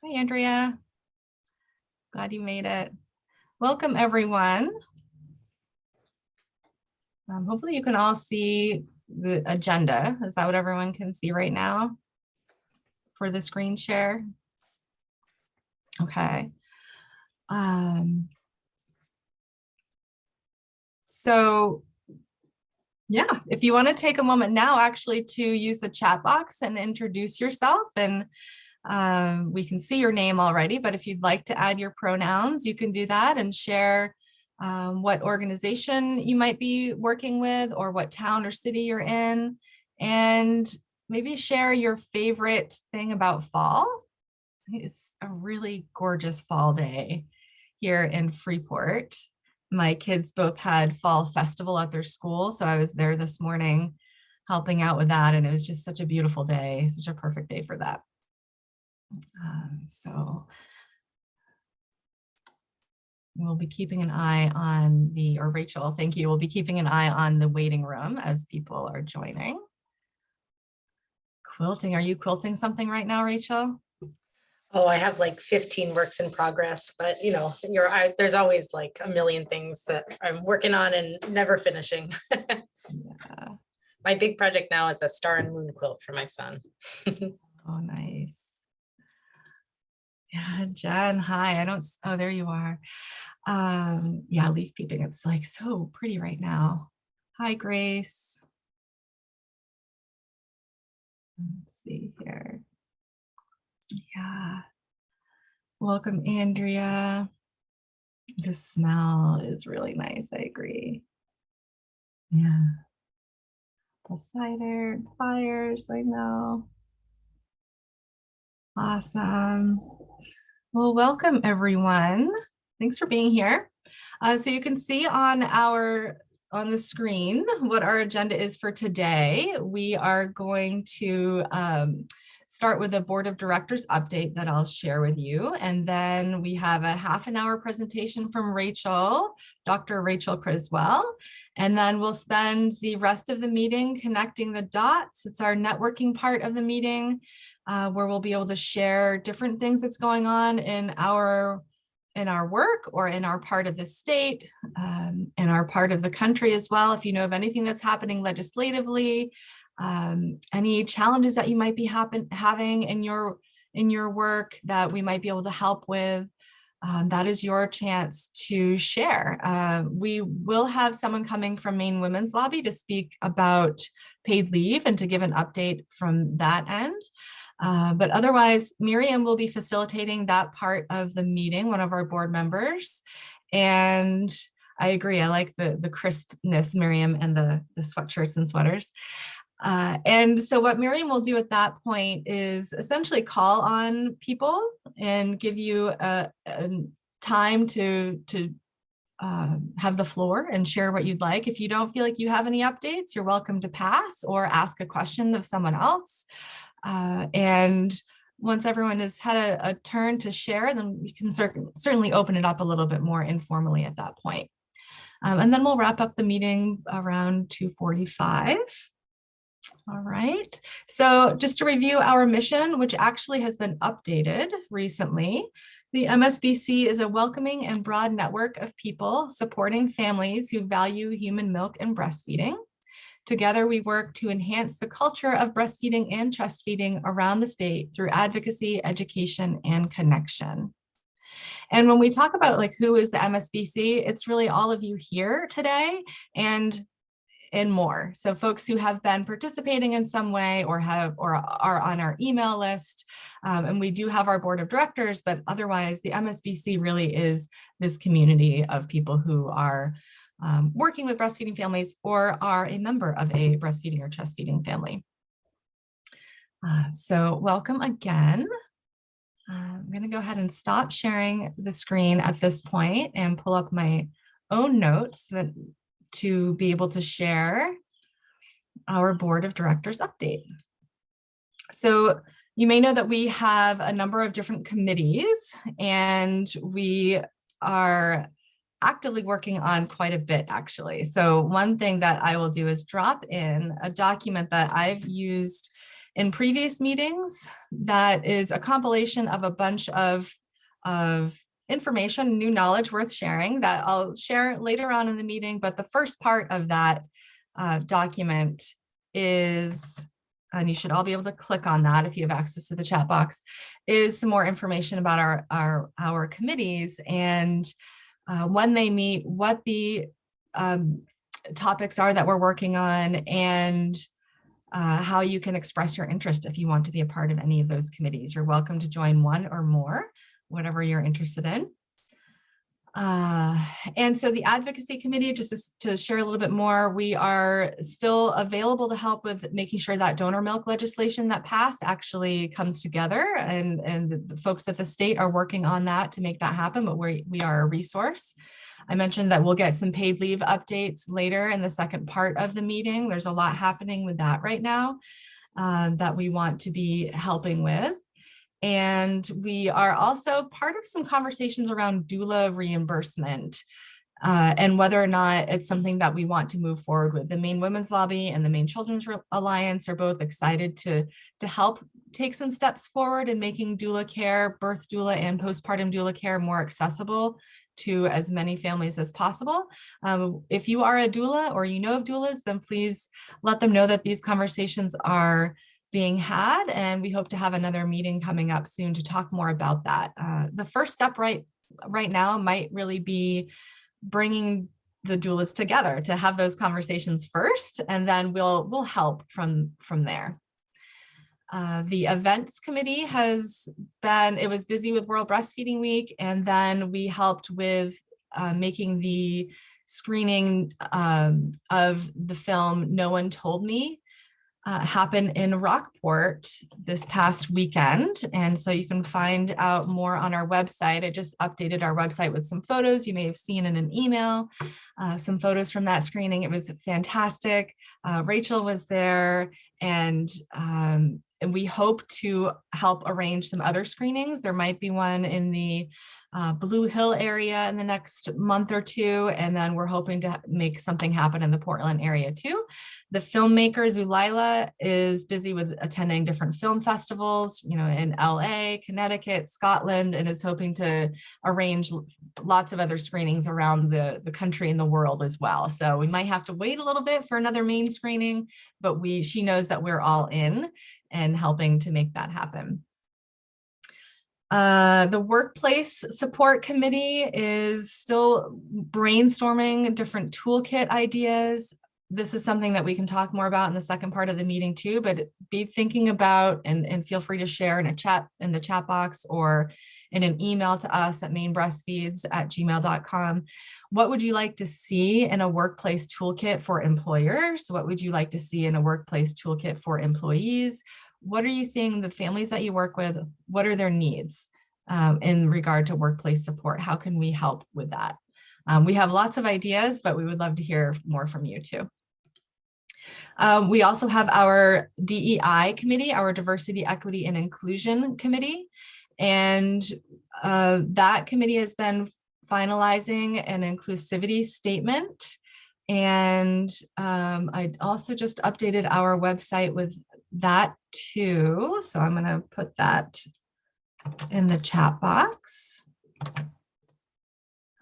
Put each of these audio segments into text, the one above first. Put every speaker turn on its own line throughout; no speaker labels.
Hi, Andrea. Glad you made it. Welcome, everyone. Hopefully you can all see the agenda. Is that what everyone can see right now for the screen share? Okay. So yeah, if you want to take a moment now actually to use the chat box and introduce yourself, and we can see your name already, but if you'd like to add your pronouns, you can do that and share what organization you might be working with or what town or city you're in, and maybe share your favorite thing about fall. It's a really gorgeous fall day here in Freeport. My kids both had fall festival at their school, so I was there this morning helping out with that, and it was just such a beautiful day, such a perfect day for that. So we'll be keeping an eye on or Rachel, thank you. We'll be keeping an eye on the waiting room as people are joining. Quilting, are you quilting something right now, Rachel?
Oh, I have like 15 works in progress, but you know, there's always like a million things that I'm working on and never finishing.
Yeah.
My big project now is a star and moon quilt for my son.
Oh, nice. Yeah, Jen, hi. Oh, there you are. Yeah, leaf peeping. It's like so pretty right now. Hi, Grace. Let's see here. Yeah. Welcome, Andrea. The smell is really nice. I agree. Yeah. The cider, fires, I know. Awesome. Well, welcome everyone. Thanks for being here. So you can see on the screen what our agenda is for today. We are going to start with a board of directors update that I'll share with you. And then we have a half-an-hour presentation from Rachel, Dr. Rachel Criswell. And then we'll spend the rest of the meeting connecting the dots. It's our networking part of the meeting, where we'll be able to share different things that's going on in our work or in our part of the state, in our part of the country as well. If you know of anything that's happening legislatively, any challenges that you might be having in your work that we might be able to help with, that is your chance to share. We will have someone coming from Maine Women's Lobby to speak about paid leave and to give an update from that end. But otherwise, Miriam will be facilitating that part of the meeting, one of our board members. And I agree, I like the crispness, Miriam, and the sweatshirts and sweaters. And so what Miriam will do at that point is essentially call on people and give you a time to have the floor and share what you'd like. If you don't feel like you have any updates, you're welcome to pass or ask a question of someone else. And once everyone has had a turn to share, then we can certainly open it up a little bit more informally at that point. And then we'll wrap up the meeting around 2:45. All right, so just to review our mission, which actually has been updated recently. The MSBC is a welcoming and broad network of people supporting families who value human milk and breastfeeding. Together, we work to enhance the culture of breastfeeding and chest feeding around the state through advocacy, education, and connection. And when we talk about like who is the MSBC, it's really all of you here today and more. So folks who have been participating in some way or are on our email list. And we do have our board of directors, but otherwise the MSBC really is this community of people who are working with breastfeeding families or are a member of a breastfeeding or chest feeding family. So welcome again. I'm going to go ahead and stop sharing the screen at this point and pull up my own notes to be able to share our board of directors update. So you may know that we have a number of different committees and we are actively working on quite a bit actually. So one thing that I will do is drop in a document that I've used in previous meetings. That is a compilation of a bunch of information, new knowledge worth sharing that I'll share later on in the meeting. But the first part of that document is, and you should all be able to click on that if you have access to the chat box, is some more information about our committees and when they meet, what the topics are that we're working on, and how you can express your interest if you want to be a part of any of those committees. You're welcome to join one or more, whatever you're interested in. And so the Advocacy Committee, just to share a little bit more, we are still available to help with making sure that donor milk legislation that passed actually comes together, and the folks at the state are working on that to make that happen, but we are a resource. I mentioned that we'll get some paid leave updates later in the second part of the meeting. There's a lot happening with that right now that we want to be helping with. And we are also part of some conversations around doula reimbursement and whether or not it's something that we want to move forward with. The Maine Women's Lobby and the Maine Children's Alliance are both excited to help take some steps forward in making doula care, birth doula and postpartum doula care more accessible to as many families as possible. If you are a doula or you know of doulas, then please let them know that these conversations are being had, and we hope to have another meeting coming up soon to talk more about that. The first step right now might really be bringing the doulas together to have those conversations first, and then we'll help from there. The events committee it was busy with World Breastfeeding Week, and then we helped with making the screening of the film No One Told Me happen in Rockport this past weekend. And so you can find out more on our website. I just updated our website with some photos you may have seen in an email, some photos from that screening. It was fantastic. Rachel was there, and we hope to help arrange some other screenings. There might be one in the Blue Hill area in the next month or two, and then we're hoping to make something happen in the Portland area too. The filmmaker Zulila is busy with attending different film festivals, in LA, Connecticut, Scotland, and is hoping to arrange lots of other screenings around the country and the world as well. So we might have to wait a little bit for another Maine screening, but she knows that we're all in and helping to make that happen. The Workplace Support Committee is still brainstorming different toolkit ideas. This is something that we can talk more about in the second part of the meeting too, but be thinking about and feel free to share in the chat box or in an email to us at mainebreastfeeds@gmail.com. What would you like to see in a workplace toolkit for employers? What would you like to see in a workplace toolkit for employees? What are you seeing the families that you work with? What are their needs in regard to workplace support? How can we help with that? We have lots of ideas, but we would love to hear more from you too. We also have our DEI committee, our Diversity, Equity, and Inclusion Committee. And that committee has been finalizing an inclusivity statement. And I also just updated our website with that too. So I'm going to put that in the chat box.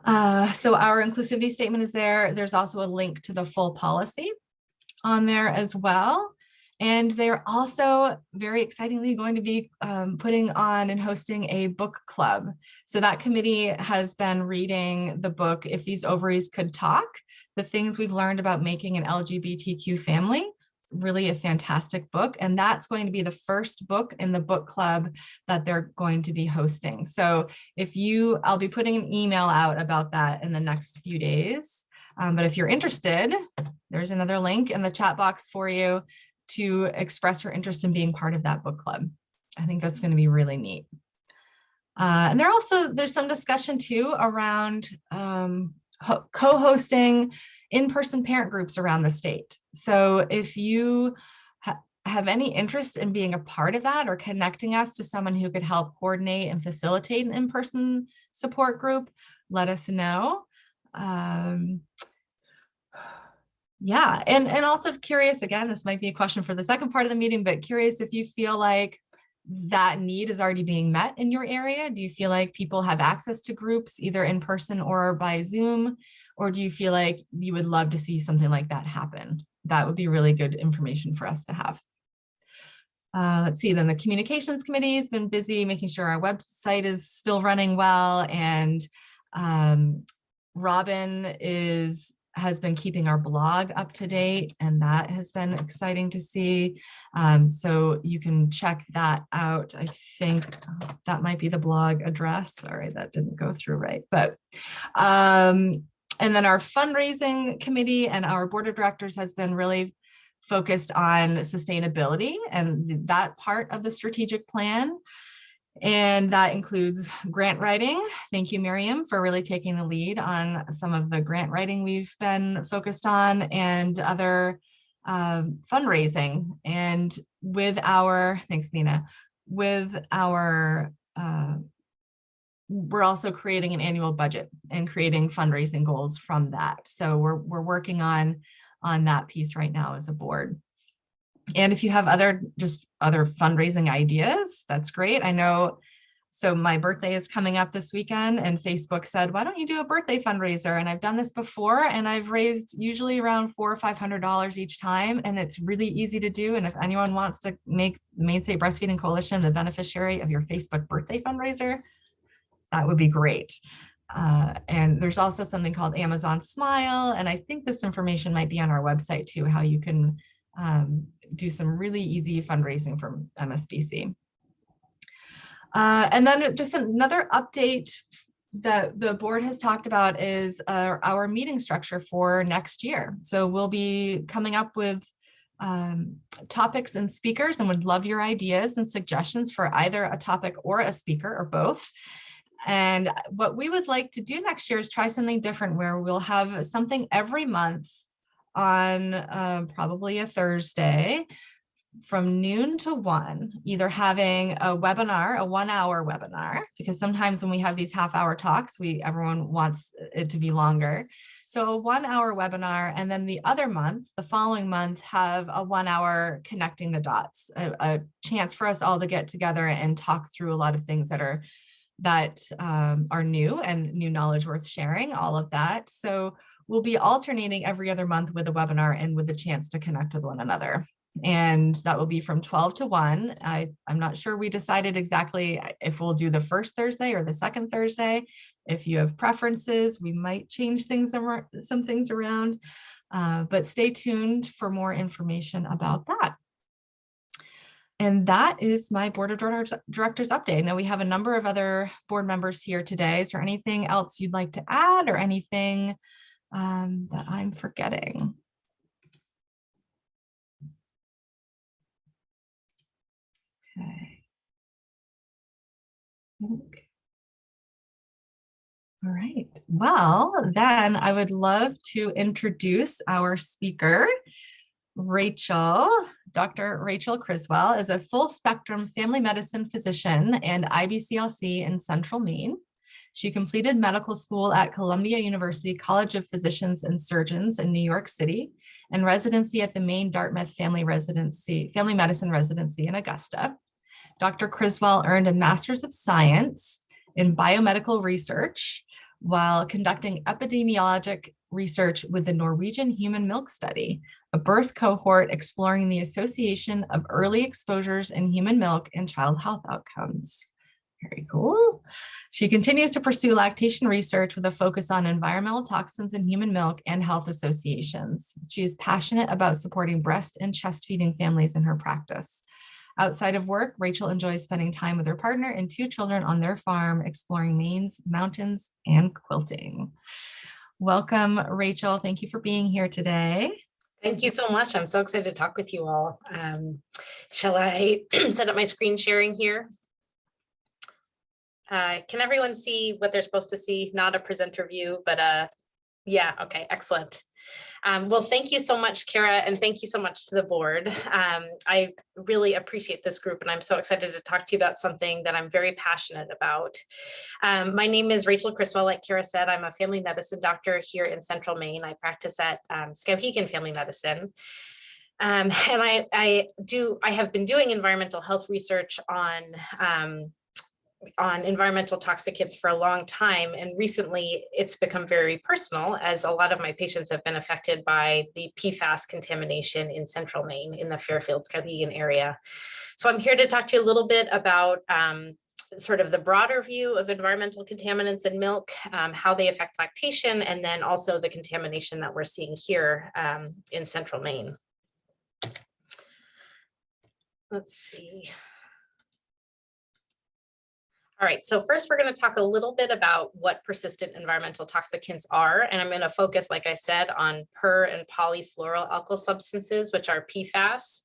So our inclusivity statement is there. There's also a link to the full policy on there as well. And they're also very excitingly going to be putting on and hosting a book club. So that committee has been reading the book, If These Ovaries Could Talk, the things we've learned about making an LGBTQ family. Really a fantastic book. And that's going to be the first book in the book club that they're going to be hosting. So I'll be putting an email out about that in the next few days. But if you're interested, there's another link in the chat box for you to express your interest in being part of that book club. I think that's going to be really neat. And there's some discussion too around co-hosting in-person parent groups around the state. So if you have any interest in being a part of that or connecting us to someone who could help coordinate and facilitate an in-person support group, let us know. Yeah, and also curious, again, this might be a question for the second part of the meeting, but curious if you feel like that need is already being met in your area. Do you feel like people have access to groups either in person or by Zoom? Or do you feel like you would love to see something like that happen? That would be really good information for us to have. Let's see, then the communications committee has been busy making sure our website is still running well, and Robin has been keeping our blog up to date, and that has been exciting to see. So you can check that out. I think that might be the blog address. Sorry, that didn't go through right, but and then our fundraising committee and our board of directors has been really focused on sustainability and that part of the strategic plan. And that includes grant writing. Thank you, Miriam, for really taking the lead on some of the grant writing we've been focused on, and other fundraising. And with our, thanks, Nina, with our, we're also creating an annual budget and creating fundraising goals from that. So we're working on that piece right now as a board. And if you have other fundraising ideas, that's great. I know, so my birthday is coming up this weekend, and Facebook said, why don't you do a birthday fundraiser? And I've done this before, and I've raised usually around $400 or $500 each time. And it's really easy to do. And if anyone wants to make Maine State Breastfeeding Coalition the beneficiary of your Facebook birthday fundraiser, that would be great. And there's also something called Amazon Smile. And I think this information might be on our website too, how you can do some really easy fundraising for MSBC. And then just another update that the board has talked about is our meeting structure for next year. So we'll be coming up with topics and speakers, and would love your ideas and suggestions for either a topic or a speaker or both. And what we would like to do next year is try something different, where we'll have something every month on probably a Thursday from noon to 1, either having a webinar, a 1-hour webinar, because sometimes when we have these half-hour talks, everyone wants it to be longer. So a 1-hour webinar, and then the other month, the following month, have a 1-hour connecting the dots, a chance for us all to get together and talk through a lot of things that are new and new knowledge worth sharing, all of that. So we'll be alternating every other month with a webinar and with a chance to connect with one another. And that will be from 12 to 1. I'm not sure we decided exactly if we'll do the first Thursday or the second Thursday. If you have preferences, we might change some things around, but stay tuned for more information about that. And that is my board of directors update. Now we have a number of other board members here today. Is there anything else you'd like to add, or anything that I'm forgetting? Okay. All right. Well, then I would love to introduce our speaker, Rachel. Dr. Rachel Criswell is a full spectrum family medicine physician and IBCLC in Central Maine. She completed medical school at Columbia University College of Physicians and Surgeons in New York City, and residency at the Maine Dartmouth Family Medicine Residency in Augusta. Dr. Criswell earned a Master's of Science in Biomedical Research while conducting epidemiologic research with the Norwegian Human Milk Study, a birth cohort exploring the association of early exposures in human milk and child health outcomes. Very cool. She continues to pursue lactation research with a focus on environmental toxins in human milk and health associations. She is passionate about supporting breast and chest feeding families in her practice. Outside of work, Rachel enjoys spending time with her partner and 2 children on their farm, exploring Maine's mountains and quilting. Welcome, Rachel. Thank you for being here today.
Thank you so much. I'm so excited to talk with you all. Shall I set up my screen sharing here? Can everyone see what they're supposed to see? Not a presenter view, but yeah, okay, excellent. Well, thank you so much, Kara, and thank you so much to the board. I really appreciate this group, and I'm so excited to talk to you about something that I'm very passionate about. My name is Rachel Criswell. Like Kara said, I'm a family medicine doctor here in Central Maine. I practice at Skowhegan Family Medicine. And I have been doing environmental health research on environmental toxicants for a long time. And recently it's become very personal, as a lot of my patients have been affected by the Pfas contamination in Central Maine in the Fairfield-Skowhegan area. So I'm here to talk to you a little bit about sort of the broader view of environmental contaminants in milk, how they affect lactation, and then also the contamination that we're seeing here in Central Maine. Let's see. All right, so first we're going to talk a little bit about what persistent environmental toxicants are, and I'm going to focus, like I said, on per and polyfluoroalkyl substances, which are PFAS.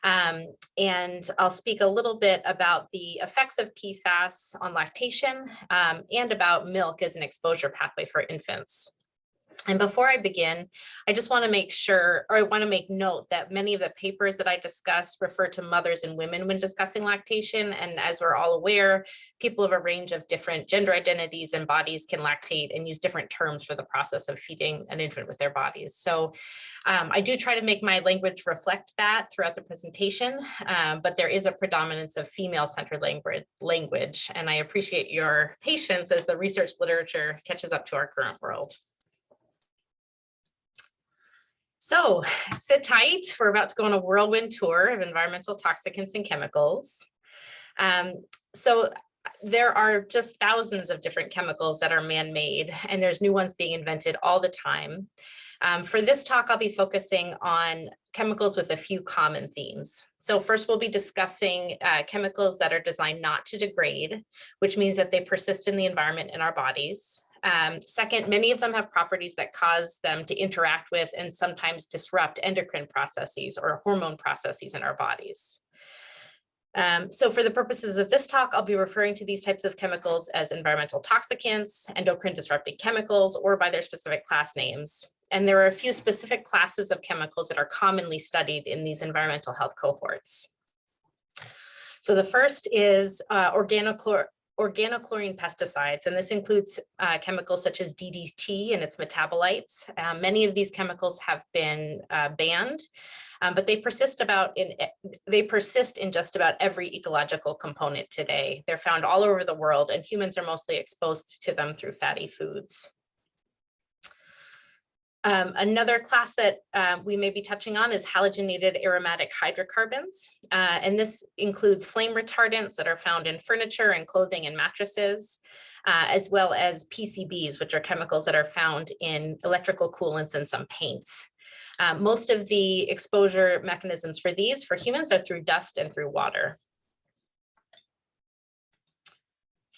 And I'll speak a little bit about the effects of PFAS on lactation and about milk as an exposure pathway for infants. And before I begin, I just want to make sure, or I want to make note that many of the papers that I discuss refer to mothers and women when discussing lactation. And as we're all aware, people of a range of different gender identities and bodies can lactate and use different terms for the process of feeding an infant with their bodies. So I do try to make my language reflect that throughout the presentation, but there is a predominance of female-centered language, and I appreciate your patience as the research literature catches up to our current world. So sit tight, we're about to go on a whirlwind tour of environmental toxicants and chemicals. So there are just thousands of different chemicals that are man-made, and there's new ones being invented all the time. For this talk, I'll be focusing on chemicals with a few common themes. So first, we'll be discussing chemicals that are designed not to degrade, which means that they persist in the environment in our bodies. Second, many of them have properties that cause them to interact with and sometimes disrupt endocrine processes or hormone processes in our bodies. So for the purposes of this talk, I'll be referring to these types of chemicals as environmental toxicants, endocrine disrupting chemicals, or by their specific class names. And there are a few specific classes of chemicals that are commonly studied in these environmental health cohorts. So the first is organochlorine pesticides, and this includes chemicals such as DDT and its metabolites. Many of these chemicals have been banned, but they persist in just about every ecological component today. They're found all over the world, and humans are mostly exposed to them through fatty foods. Another class that we may be touching on is halogenated aromatic hydrocarbons. And this includes flame retardants that are found in furniture and clothing and mattresses, as well as PCBs, which are chemicals that are found in electrical coolants and some paints. Most of the exposure mechanisms for these for humans are through dust and through water.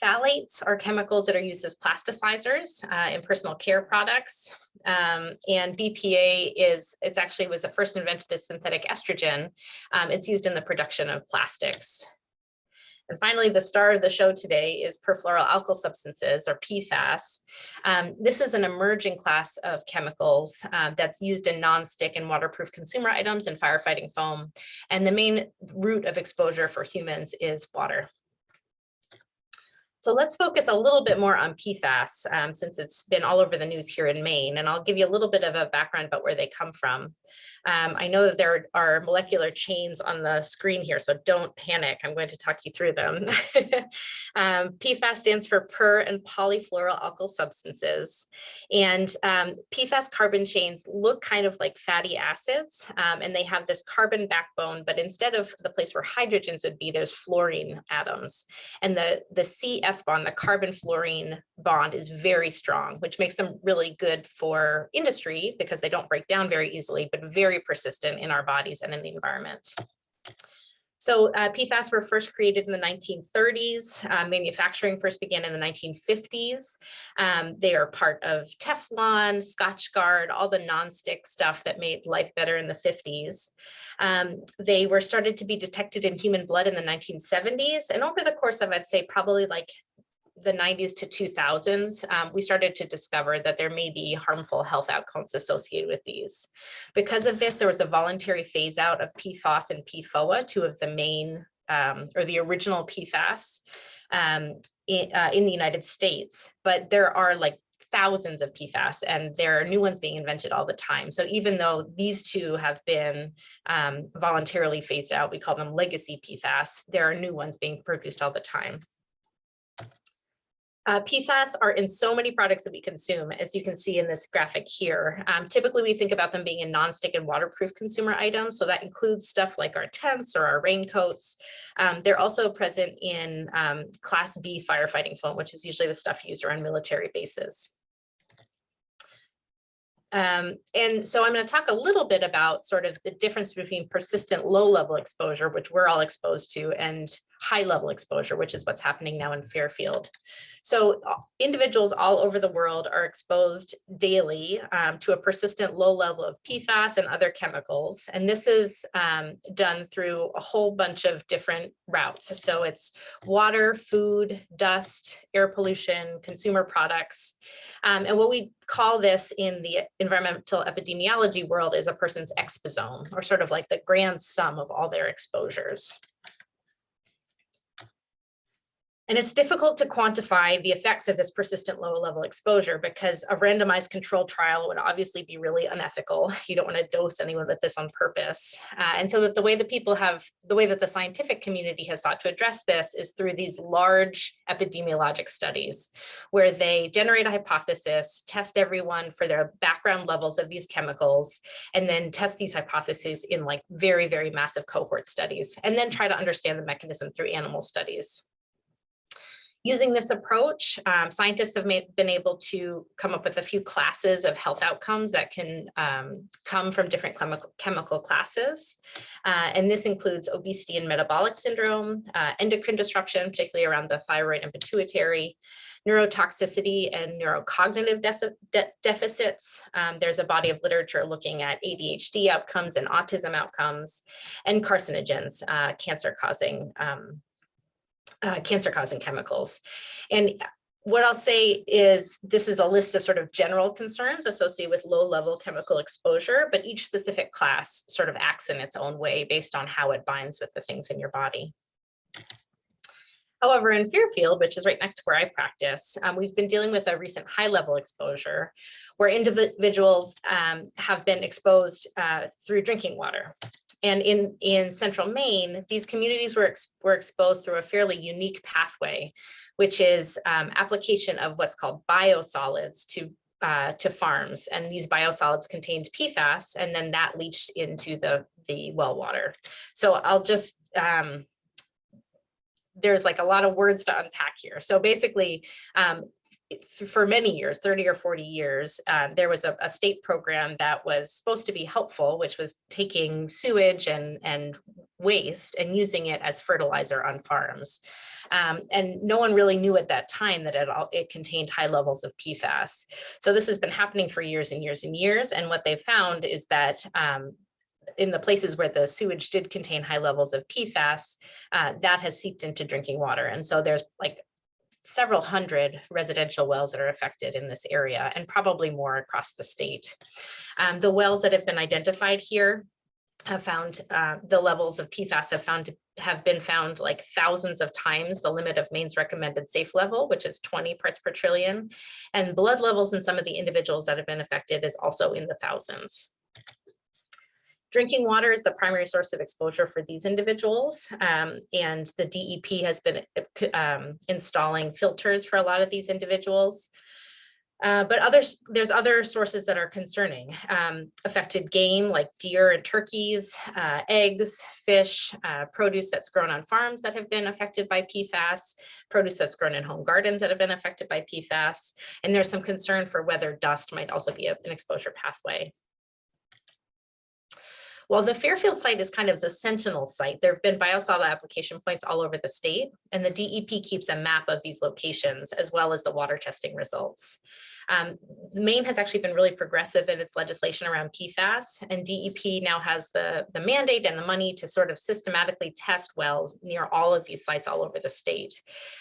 Phthalates are chemicals that are used as plasticizers in personal care products. And BPA was first invented as synthetic estrogen. It's used in the production of plastics. And finally, the star of the show today is perfluoroalkyl substances, or PFAS. This is an emerging class of chemicals that's used in non-stick and waterproof consumer items and firefighting foam. And the main route of exposure for humans is water. So let's focus a little bit more on PFAS since it's been all over the news here in Maine, and I'll give you a little bit of a background about where they come from. I know that there are molecular chains on the screen here, so don't panic. I'm going to talk you through them. PFAS stands for per and polyfluoroalkyl substances. And PFAS carbon chains look kind of like fatty acids, and they have this carbon backbone, but instead of the place where hydrogens would be, there's fluorine atoms. And the CF bond, the carbon fluorine bond, is very strong, which makes them really good for industry because they don't break down very easily, but very persistent in our bodies and in the environment. So PFAS were first created in the 1930s. Manufacturing first began in the 1950s. They are part of Teflon, Scotchgard, all the non-stick stuff that made life better in the 50s. They were started to be detected in human blood in the 1970s. And over the course of, I'd say, probably like the 90s to 2000s, we started to discover that there may be harmful health outcomes associated with these. Because of this, there was a voluntary phase out of PFAS and PFOA, two of the main or the original PFAS in the United States, but there are like thousands of PFAS and there are new ones being invented all the time. So even though these two have been voluntarily phased out, we call them legacy PFAS, there are new ones being produced all the time. PFAS are in so many products that we consume, as you can see in this graphic here. Typically, we think about them being in nonstick and waterproof consumer items. So that includes stuff like our tents or our raincoats. They're also present in Class B firefighting foam, which is usually the stuff used around military bases. And so I'm going to talk a little bit about sort of the difference between persistent low-level exposure, which we're all exposed to, and high-level exposure, which is what's happening now in Fairfield. So individuals all over the world are exposed daily to a persistent low level of PFAS and other chemicals. And this is done through a whole bunch of different routes. So it's water, food, dust, air pollution, consumer products. And what we call this in the environmental epidemiology world is a person's exposome, or sort of like the grand sum of all their exposures. And it's difficult to quantify the effects of this persistent low-level exposure because a randomized controlled trial would obviously be really unethical. You don't want to dose anyone with this on purpose. And so that the way that the scientific community has sought to address this is through these large epidemiologic studies where they generate a hypothesis, test everyone for their background levels of these chemicals, and then test these hypotheses in like very, very massive cohort studies, and then try to understand the mechanism through animal studies. Using this approach, scientists have been able to come up with a few classes of health outcomes that can come from different chemical classes. And this includes obesity and metabolic syndrome, endocrine disruption, particularly around the thyroid and pituitary, neurotoxicity and neurocognitive deficits. There's a body of literature looking at ADHD outcomes and autism outcomes, and carcinogens, cancer-causing chemicals. And what I'll say is this is a list of sort of general concerns associated with low-level chemical exposure, but each specific class sort of acts in its own way based on how it binds with the things in your body. However, in Fairfield, which is right next to where I practice, we've been dealing with a recent high-level exposure where individuals have been exposed through drinking water. And in central Maine, these communities were exposed through a fairly unique pathway, which is application of what's called biosolids to farms. And these biosolids contained PFAS, and then that leached into the well water. So I'll just, there's like a lot of words to unpack here. So basically, for many years, 30 or 40 years, there was a state program that was supposed to be helpful, which was taking sewage and waste and using it as fertilizer on farms. And no one really knew at that time that it contained high levels of PFAS. So this has been happening for years and years and years. And what they've found is that in the places where the sewage did contain high levels of PFAS, that has seeped into drinking water. And so there's like several hundred residential wells that are affected in this area, and probably more across the state. The wells that have been identified here have found the levels of PFAS have been found like thousands of times the limit of Maine's recommended safe level, which is 20 parts per trillion. And blood levels in some of the individuals that have been affected is also in the thousands. Drinking water is the primary source of exposure for these individuals, and the DEP has been installing filters for a lot of these individuals. But there's other sources that are concerning. Affected game like deer and turkeys, eggs, fish, produce that's grown on farms that have been affected by PFAS, produce that's grown in home gardens that have been affected by PFAS, and there's some concern for whether dust might also be an exposure pathway. While the Fairfield site is kind of the sentinel site, there have been biosolid application points all over the state, and the DEP keeps a map of these locations as well as the water testing results. Maine has actually been really progressive in its legislation around PFAS, and DEP now has the mandate and the money to sort of systematically test wells near all of these sites all over the state.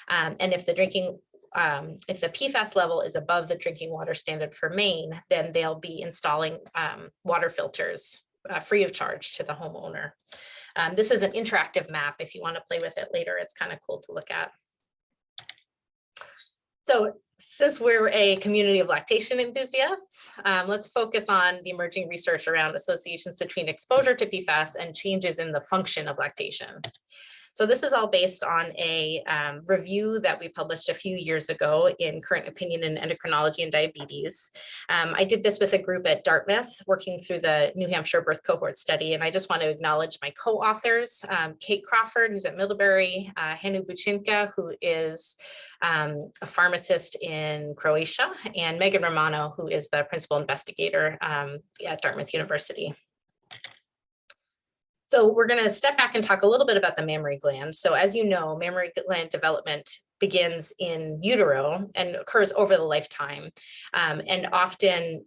And if the drinking if the PFAS level is above the drinking water standard for Maine, then they'll be installing water filters free of charge to the homeowner. This is an interactive map. If you want to play with it later, it's kind of cool to look at. So since we're a community of lactation enthusiasts, let's focus on the emerging research around associations between exposure to PFAS and changes in the function of lactation. So this is all based on a review that we published a few years ago in Current Opinion in Endocrinology and Diabetes. I did this with a group at Dartmouth working through the New Hampshire birth cohort study. And I just want to acknowledge my co-authors, Kate Crawford, who's at Middlebury, Nhane Study, who is a pharmacist in Croatia, and Megan Romano, who is the principal investigator at Dartmouth University. So we're going to step back and talk a little bit about the mammary gland. So as you know, mammary gland development begins in utero and occurs over the lifetime. And often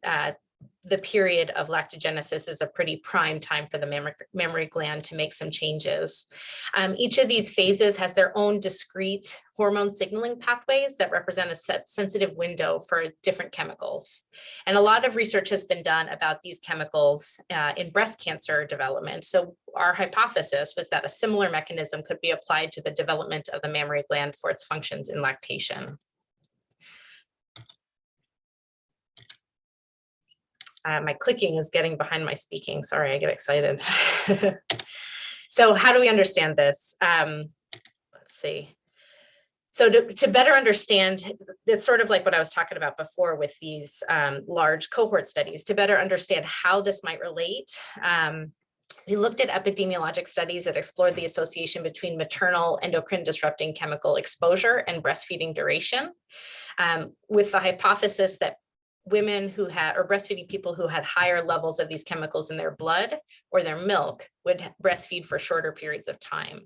the period of lactogenesis is a pretty prime time for the mammary gland to make some changes. Each of these phases has their own discrete hormone signaling pathways that represent a sensitive window for different chemicals. And a lot of research has been done about these chemicals in breast cancer development. So our hypothesis was that a similar mechanism could be applied to the development of the mammary gland for its functions in lactation. My clicking is getting behind my speaking. Sorry, I get excited. So how do we understand this? Let's see. So to better understand, it's sort of like what I was talking about before with these large cohort studies, to better understand how this might relate. We looked at epidemiologic studies that explored the association between maternal endocrine disrupting chemical exposure and breastfeeding duration, with the hypothesis that women who had, or breastfeeding people who had higher levels of these chemicals in their blood or their milk would breastfeed for shorter periods of time.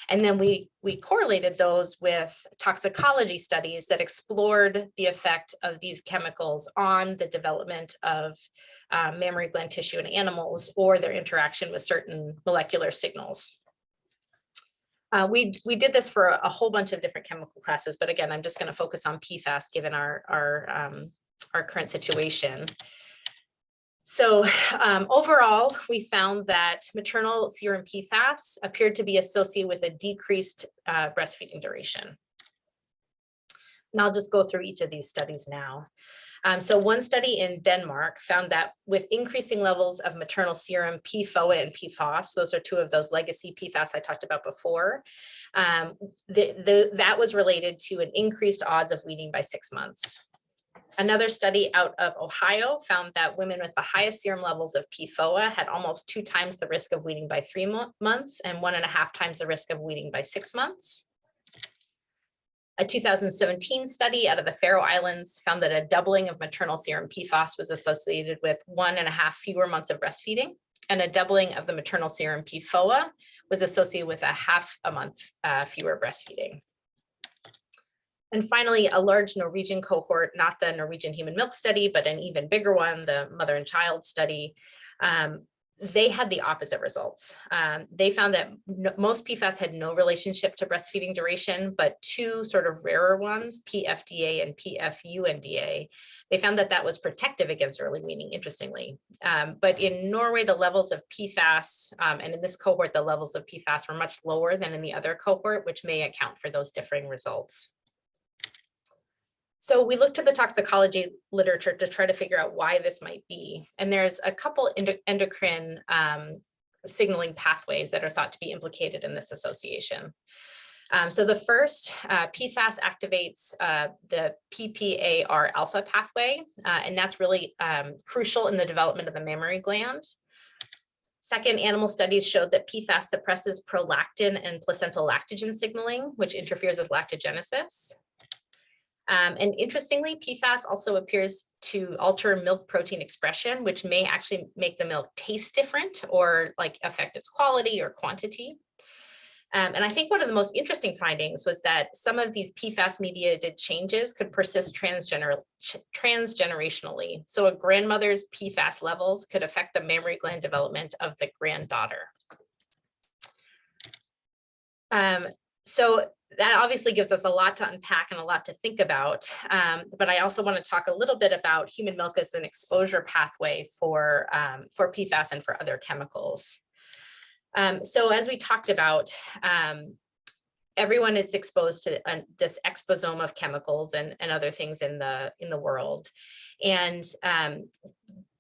And then we correlated those with toxicology studies that explored the effect of these chemicals on the development of mammary gland tissue in animals or their interaction with certain molecular signals. We did this for a whole bunch of different chemical classes, but again, I'm just going to focus on PFAS given our current situation. So overall, we found that maternal serum PFAS appeared to be associated with a decreased breastfeeding duration. And I'll just go through each of these studies now. So one study in Denmark found that with increasing levels of maternal serum PFOA and Pfas, those are two of those legacy PFAS I talked about before, that was related to an increased odds of weaning by 6 months. Another study out of Ohio found that women with the highest serum levels of PFOA had almost 2 times the risk of weaning by 3 months and 1.5 times the risk of weaning by 6 months. A 2017 study out of the Faroe Islands found that a doubling of maternal serum PFAS was associated with 1.5 fewer months of breastfeeding, and a doubling of the maternal serum PFOA was associated with 0.5 month fewer breastfeeding. And finally, a large Norwegian cohort, not the Norwegian human milk study, but an even bigger one, the mother and child study, they had the opposite results. They found that most PFAS had no relationship to breastfeeding duration, but 2 sort of rarer ones, PFDA and PFUNDA, they found that that was protective against early weaning, interestingly. But in Norway, the levels of PFAS, and in this cohort, the levels of PFAS were much lower than in the other cohort, which may account for those differing results. So we looked at the toxicology literature to try to figure out why this might be. And there's a couple endocrine signaling pathways that are thought to be implicated in this association. So the first, PFAS activates the PPAR alpha pathway, and that's really crucial in the development of the mammary gland. Second, animal studies showed that PFAS suppresses prolactin and placental lactogen signaling, which interferes with lactogenesis. And interestingly, PFAS also appears to alter milk protein expression, which may actually make the milk taste different or like affect its quality or quantity. And I think one of the most interesting findings was that some of these PFAS-mediated changes could persist transgenerationally. So a grandmother's PFAS levels could affect the mammary gland development of the granddaughter. So that obviously gives us a lot to unpack and a lot to think about. But I also want to talk a little bit about human milk as an exposure pathway for PFAS and for other chemicals. So as we talked about, everyone is exposed to this exposome of chemicals and other things in the world. And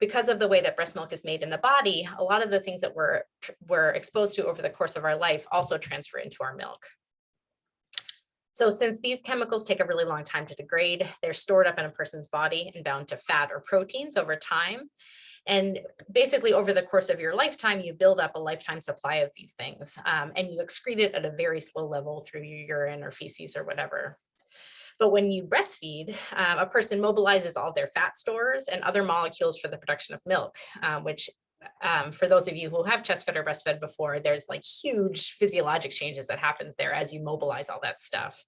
because of the way that breast milk is made in the body, a lot of the things that we're exposed to over the course of our life also transfer into our milk. So since these chemicals take a really long time to degrade, they're stored up in a person's body and bound to fat or proteins over time. And basically over the course of your lifetime, you build up a lifetime supply of these things, and you excrete it at a very slow level through your urine or feces or whatever. But when you breastfeed, a person mobilizes all their fat stores and other molecules for the production of milk, which for those of you who have chest fed or breastfed before, there's like huge physiologic changes that happens there as you mobilize all that stuff.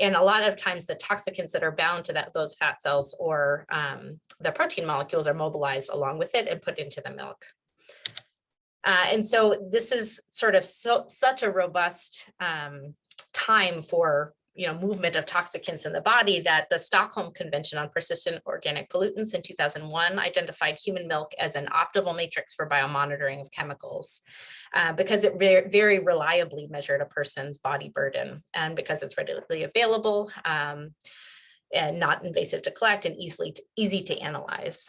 And a lot of times the toxicants that are bound to those fat cells or the protein molecules are mobilized along with it and put into the milk. And so this is sort of such a robust time for movement of toxicants in the body that the Stockholm Convention on Persistent Organic Pollutants in 2001 identified human milk as an optimal matrix for biomonitoring of chemicals because it very reliably measured a person's body burden, and because it's readily available and not invasive to collect and easy to analyze.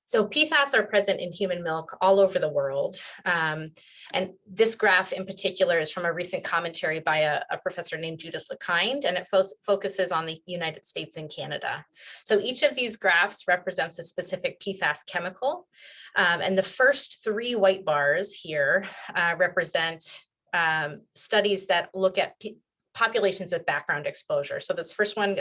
So PFAS are present in human milk all over the world. And this graph in particular is from a recent commentary by a professor named Judith LeKind, and it focuses on the United States and Canada. So each of these graphs represents a specific PFAS chemical. And the first 3 white bars here represent studies that look at populations with background exposure. So this first one,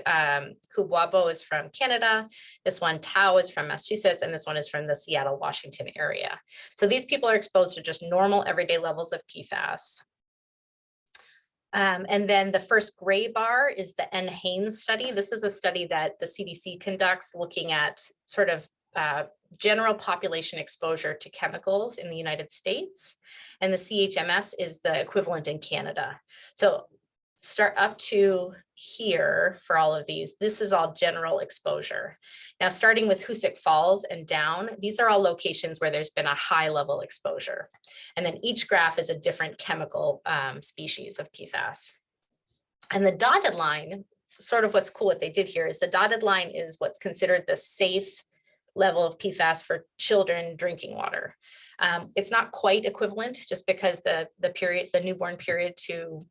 Kubwabo, is from Canada. This one, Tau, is from Massachusetts, and this one is from the Seattle, Washington area. So these people are exposed to just normal everyday levels of PFAS. And then the first gray bar is the Nhane study. This is a study that the CDC conducts looking at sort of general population exposure to chemicals in the United States. And the CHMS is the equivalent in Canada. So start up to here for all of these. This is all general exposure. Now, starting with Hoosick Falls and down, these are all locations where there's been a high level exposure. And then each graph is a different chemical species of PFAS. And the dotted line, sort of what's cool what they did here is the dotted line is what's considered the safe level of PFAS for children drinking water. It's not quite equivalent just because the newborn period to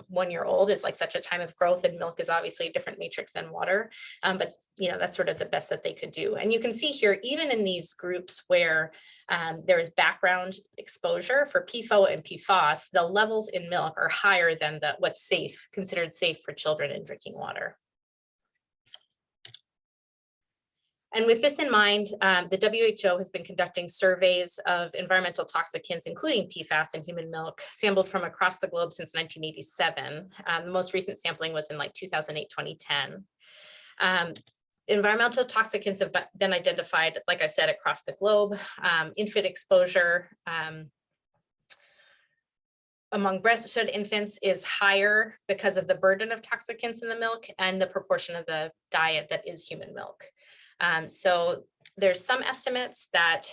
1 year old is like such a time of growth, and milk is obviously a different matrix than water. But that's sort of the best that they could do. And you can see here, even in these groups where there is background exposure for PFOA and PFAS, the levels in milk are higher than what's safe, considered safe for children in drinking water. And with this in mind, the WHO has been conducting surveys of environmental toxicants, including PFAS in human milk, sampled from across the globe since 1987. The most recent sampling was in like 2008-2010. Environmental toxicants have been identified, like I said, across the globe. Infant exposure among breastfed infants is higher because of the burden of toxicants in the milk and the proportion of the diet that is human milk. So there's some estimates that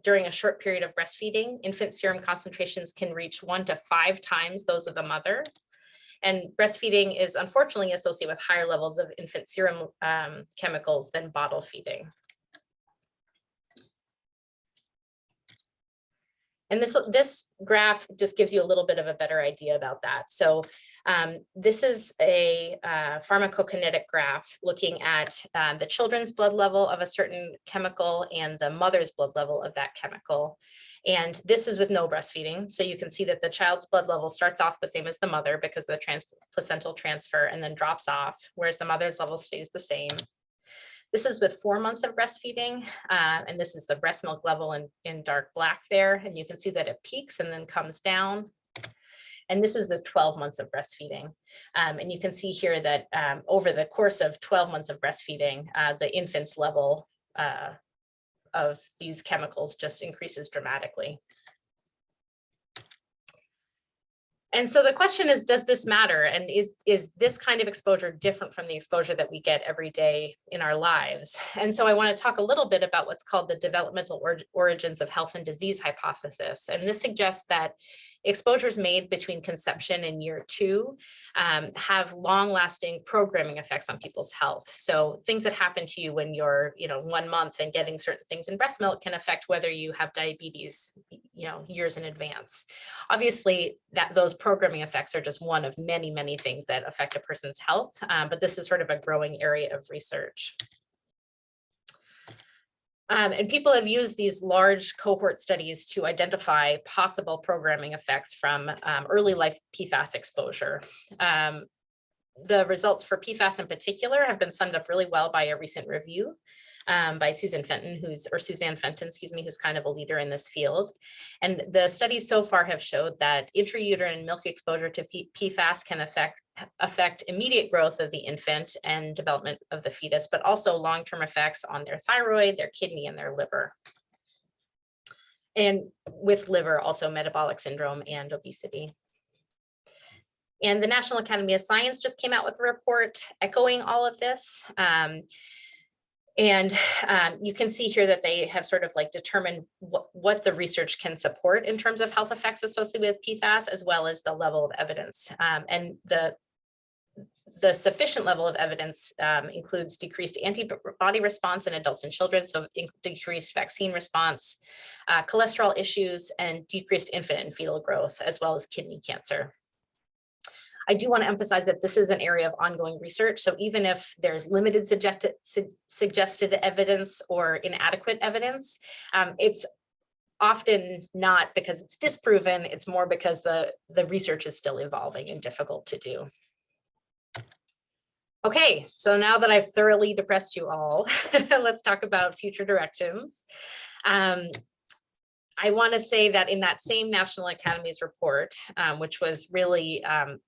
during a short period of breastfeeding, infant serum concentrations can reach 1 to 5 times those of the mother. And breastfeeding is unfortunately associated with higher levels of infant serum chemicals than bottle feeding. And this graph just gives you a little bit of a better idea about that. So this is a pharmacokinetic graph looking at the children's blood level of a certain chemical and the mother's blood level of that chemical. And this is with no breastfeeding. So you can see that the child's blood level starts off the same as the mother because of the placental transfer, and then drops off, whereas the mother's level stays the same. This is with 4 months of breastfeeding, and this is the breast milk level in dark black there, and you can see that it peaks and then comes down. And this is with 12 months of breastfeeding. And you can see here that over the course of 12 months of breastfeeding, the infant's level of these chemicals just increases dramatically. And so the question is, does this matter? And is this kind of exposure different from the exposure that we get every day in our lives? And so I want to talk a little bit about what's called the developmental origins of health and disease hypothesis. And this suggests that exposures made between conception and year 2 have long-lasting programming effects on people's health. So things that happen to you when you're, 1 month and getting certain things in breast milk can affect whether you have diabetes, years in advance. Obviously, those programming effects are just one of many, many things that affect a person's health, but this is sort of a growing area of research. And people have used these large cohort studies to identify possible programming effects from early life PFAS exposure. The results for PFAS in particular have been summed up really well by a recent review by Suzanne Fenton, who's kind of a leader in this field. And the studies so far have showed that intrauterine milk exposure to PFAS can affect immediate growth of the infant and development of the fetus, but also long-term effects on their thyroid, their kidney, and their liver. And with liver, also metabolic syndrome and obesity. And the National Academy of Science just came out with a report echoing all of this. And you can see here that they have sort of determined what the research can support in terms of health effects associated with PFAS, as well as the level of evidence. And the sufficient level of evidence includes decreased antibody response in adults and children, so decreased vaccine response, cholesterol issues, and decreased infant and fetal growth, as well as kidney cancer. I do want to emphasize that this is an area of ongoing research. So even if there's limited suggested evidence or inadequate evidence, it's often not because it's disproven, it's more because the research is still evolving and difficult to do. Okay, so now that I've thoroughly depressed you all, let's talk about future directions. I want to say that in that same National Academies report, which was really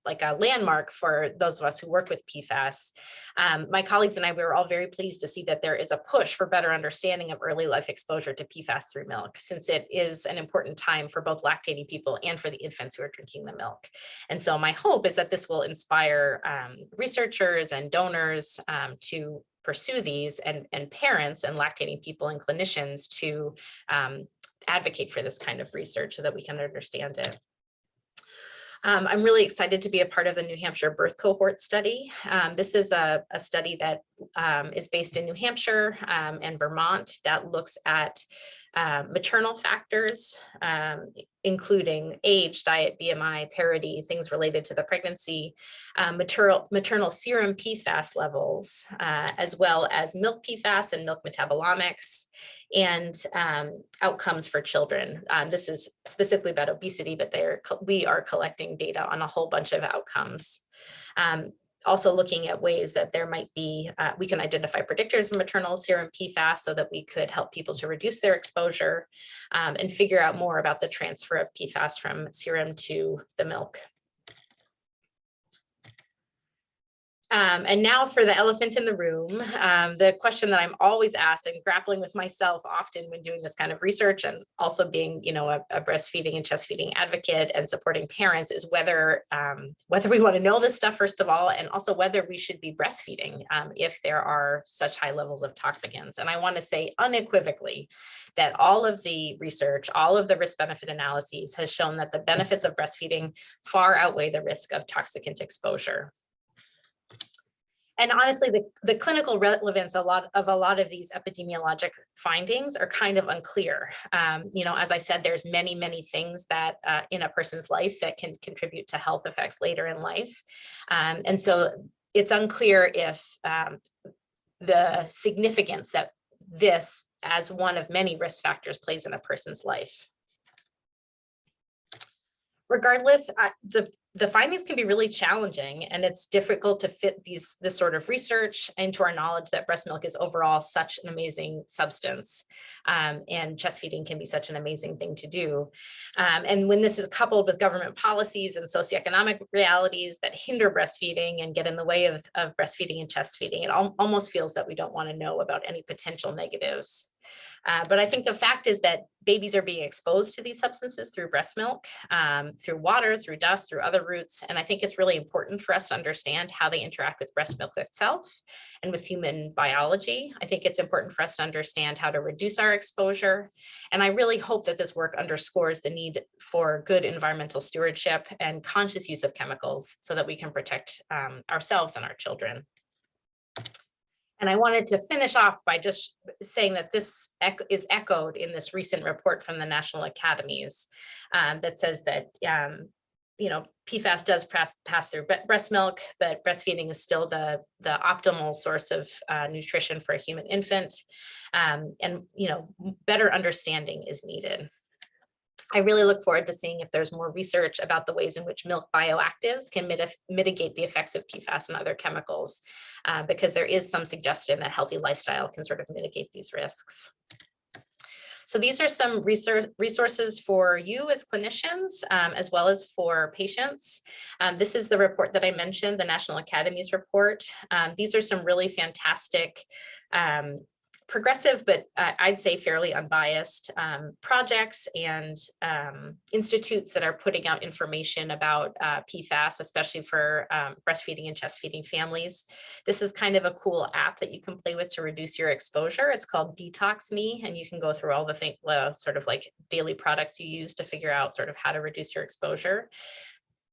like a landmark for those of us who work with PFAS, my colleagues and I, we were all very pleased to see that there is a push for better understanding of early life exposure to PFAS through milk, since it is an important time for both lactating people and for the infants who are drinking the milk. And so my hope is that this will inspire researchers and donors to pursue these, and parents and lactating people and clinicians to advocate for this kind of research so that we can understand it. I'm really excited to be a part of the New Hampshire birth cohort study. This is a study that is based in New Hampshire and Vermont that looks at maternal factors, including age, diet, BMI, parity, things related to the pregnancy, maternal serum PFAS levels, as well as milk PFAS and milk metabolomics, and outcomes for children. This is specifically about obesity, but we are collecting data on a whole bunch of outcomes. Also looking at ways that there might be, we can identify predictors of maternal serum PFAS so that we could help people to reduce their exposure and figure out more about the transfer of PFAS from serum to the milk. And now for the elephant in the room, the question that I'm always asked and grappling with myself often when doing this kind of research, and also being, a breastfeeding and chest feeding advocate and supporting parents, is whether we want to know this stuff, first of all, and also whether we should be breastfeeding if there are such high levels of toxicants. And I want to say unequivocally that all of the research, all of the risk-benefit analyses has shown that the benefits of breastfeeding far outweigh the risk of toxicant exposure. And honestly, the clinical relevance of a lot of these epidemiologic findings are kind of unclear. As I said, there's many, many things that in a person's life that can contribute to health effects later in life. And so it's unclear if the significance that this, as one of many risk factors, plays in a person's life. Regardless, the findings can be really challenging, and it's difficult to fit this sort of research into our knowledge that breast milk is overall such an amazing substance, and chest feeding can be such an amazing thing to do. And when this is coupled with government policies and socioeconomic realities that hinder breastfeeding and get in the way of breastfeeding and chest feeding, it almost feels that we don't want to know about any potential negatives. But I think the fact is that babies are being exposed to these substances through breast milk, through water, through dust, through other routes. And I think it's really important for us to understand how they interact with breast milk itself and with human biology. I think it's important for us to understand how to reduce our exposure. And I really hope that this work underscores the need for good environmental stewardship and conscious use of chemicals so that we can protect ourselves and our children. And I wanted to finish off by just saying that this is echoed in this recent report from the National Academies that says that, PFAS does pass through breast milk, but breastfeeding is still the optimal source of nutrition for a human infant. And, better understanding is needed. I really look forward to seeing if there's more research about the ways in which milk bioactives can mitigate the effects of PFAS and other chemicals, because there is some suggestion that healthy lifestyle can sort of mitigate these risks. So these are some resources for you as clinicians, as well as for patients. This is the report that I mentioned, the National Academies report. These are some really fantastic progressive, but I'd say fairly unbiased projects and institutes that are putting out information about PFAS, especially for breastfeeding and chest feeding families. This is kind of a cool app that you can play with to reduce your exposure. It's called Detox Me, and you can go through all the sort of like daily products you use to figure out sort of how to reduce your exposure.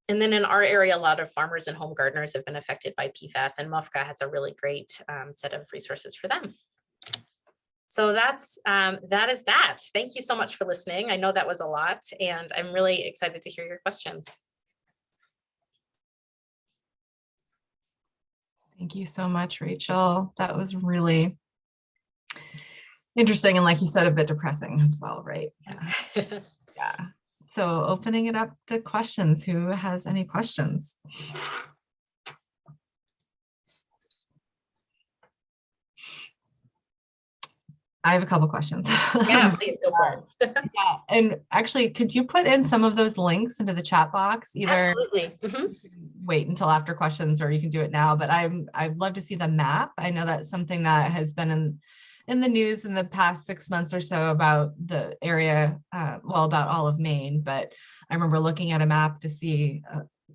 And then in our area, a lot of farmers and home gardeners have been affected by PFAS, and MUFCA has a really great set of resources for them. So that is that. Thank you so much for listening. I know that was a lot, and I'm really excited to hear your questions.
Thank you so much, Rachel. That was really interesting, and like you said, a bit depressing as well, right? Yeah. Yeah. So opening it up to questions. Who has any questions? I have a couple questions.
Yeah, please go for it.
Yeah, and actually, could you put in some of those links into the chat box? Either
Absolutely.
Wait until after questions, or you can do it now. But I'd love to see the map. I know that's something that has been in the news in the past 6 months or so about the area, about all of Maine. But I remember looking at a map to see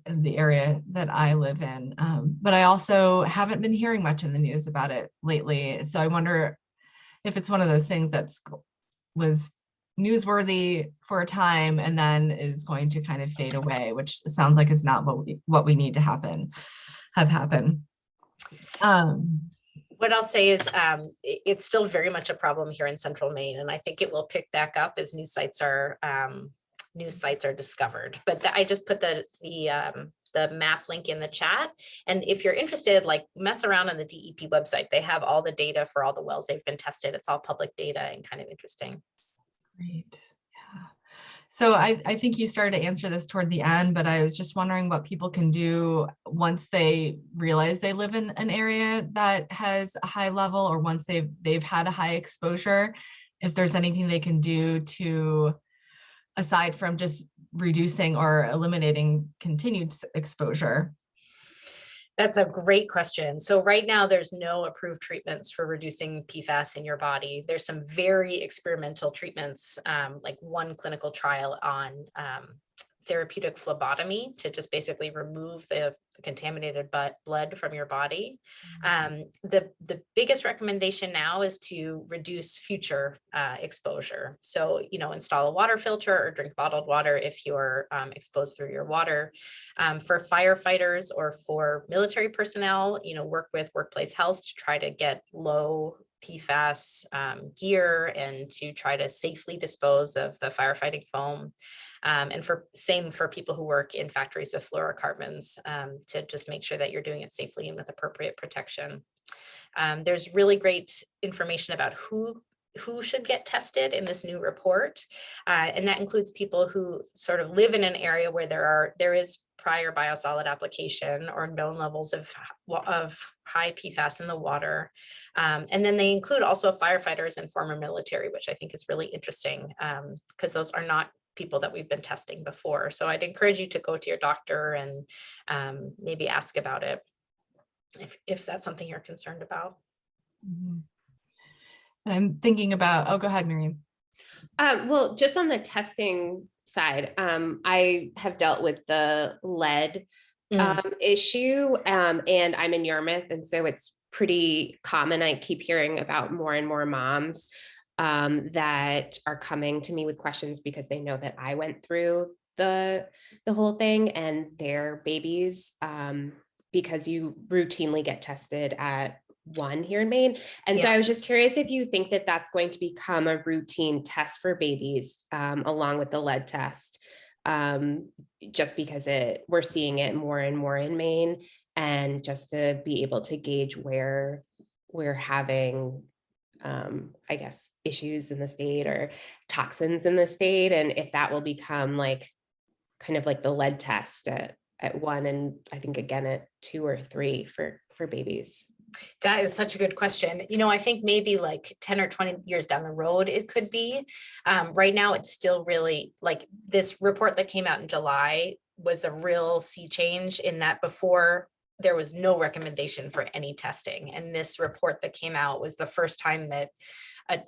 the area that I live in. But I also haven't been hearing much in the news about it lately. So I wonder if it's one of those things that was newsworthy for a time and then is going to kind of fade away, which sounds like is not what we need to have happen.
What I'll say is it's still very much a problem here in central Maine, and I think it will pick back up as new sites are discovered. But I just put the map link in the chat. And if you're interested, like mess around on the DEP website. They have all the data for all the wells they've been tested. It's all public data and kind of interesting.
Great. Yeah. So I think you started to answer this toward the end, but I was just wondering what people can do once they realize they live in an area that has a high level, or once they've had a high exposure, if there's anything they can do to, aside from just reducing or eliminating continued exposure.
That's a great question. So right now, there's no approved treatments for reducing PFAS in your body. There's some very experimental treatments, like one clinical trial on therapeutic phlebotomy to just basically remove the contaminated blood from your body. The biggest recommendation now is to reduce future exposure. So, install a water filter or drink bottled water if you're exposed through your water. For firefighters or for military personnel, work with workplace health to try to get low PFAS gear and to try to safely dispose of the firefighting foam. And same for people who work in factories with fluorocarbons, to just make sure that you're doing it safely and with appropriate protection. There's really great information about who should get tested in this new report. And that includes people who sort of live in an area where there is prior biosolid application or known levels of high PFAS in the water. And then they include also firefighters and former military, which I think is really interesting, because those are not people that we've been testing before. So I'd encourage you to go to your doctor and maybe ask about it if that's something you're concerned about.
Mm-hmm. And I'm thinking about, oh, go ahead, Miriam.
Well, just on the testing side, I have dealt with the lead issue, and I'm in Yarmouth, and so it's pretty common. I keep hearing about more and more moms that are coming to me with questions because they know that I went through the whole thing and their babies, because you routinely get tested at one here in Maine. And so I was just curious if you think that that's going to become a routine test for babies, along with the lead test, just because we're seeing it more and more in Maine, and just to be able to gauge where we're having, I guess, issues in the state or toxins in the state, and if that will become like kind of like the lead test at 1, and I think again at 2 or 3 for babies.
That is such a good question. I think maybe like 10 or 20 years down the road, it could be. Right now, it's still really like this report that came out in July was a real sea change in that before there was no recommendation for any testing. And this report that came out was the first time that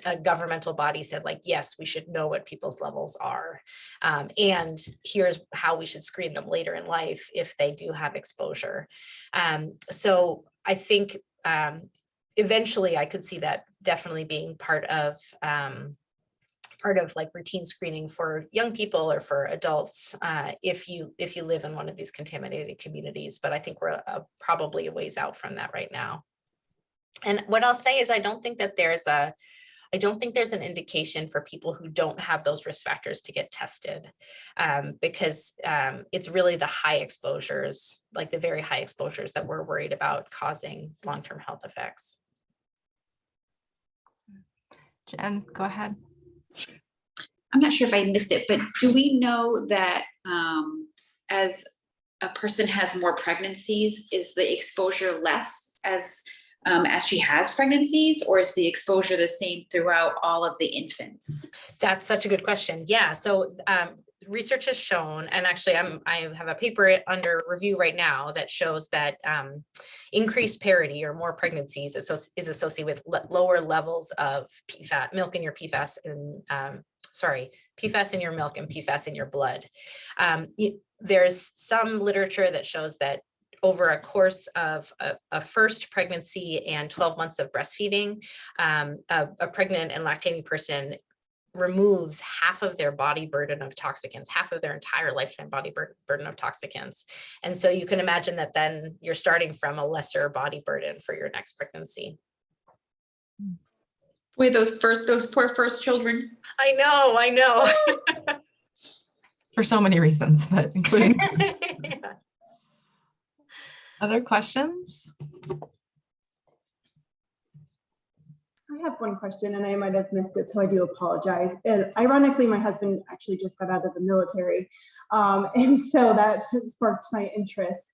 a governmental body said, like, yes, we should know what people's levels are. And here's how we should screen them later in life if they do have exposure. So I think eventually I could see that definitely being part of like routine screening for young people or for adults, if you live in one of these contaminated communities. But I think we're probably a ways out from that right now. And what I'll say is I don't think there's an indication for people who don't have those risk factors to get tested, because it's really the high exposures, like the very high exposures, that we're worried about causing long-term health effects.
Jen, go ahead.
I'm not sure if I missed it, but do we know that as a person has more pregnancies, is the exposure less as she has pregnancies, or is the exposure the same throughout all of the infants?
That's such a good question. Yeah. So research has shown, and actually I have a paper under review right now that shows that increased parity or more pregnancies is associated with lower levels of PFAS, milk in your PFAS, and PFAS in your milk and PFAS in your blood. There's some literature that shows that over a course of a first pregnancy and 12 months of breastfeeding, a pregnant and lactating person removes half of their body burden of toxicants, half of their entire lifetime body burden of toxicants. And so you can imagine that then you're starting from a lesser body burden for your next pregnancy.
Boy, those poor first children.
I know.
For so many reasons, but including
Yeah.
Other questions?
I have one question, and I might have missed it, so I do apologize. And ironically, my husband actually just got out of the military, and so that sparked my interest.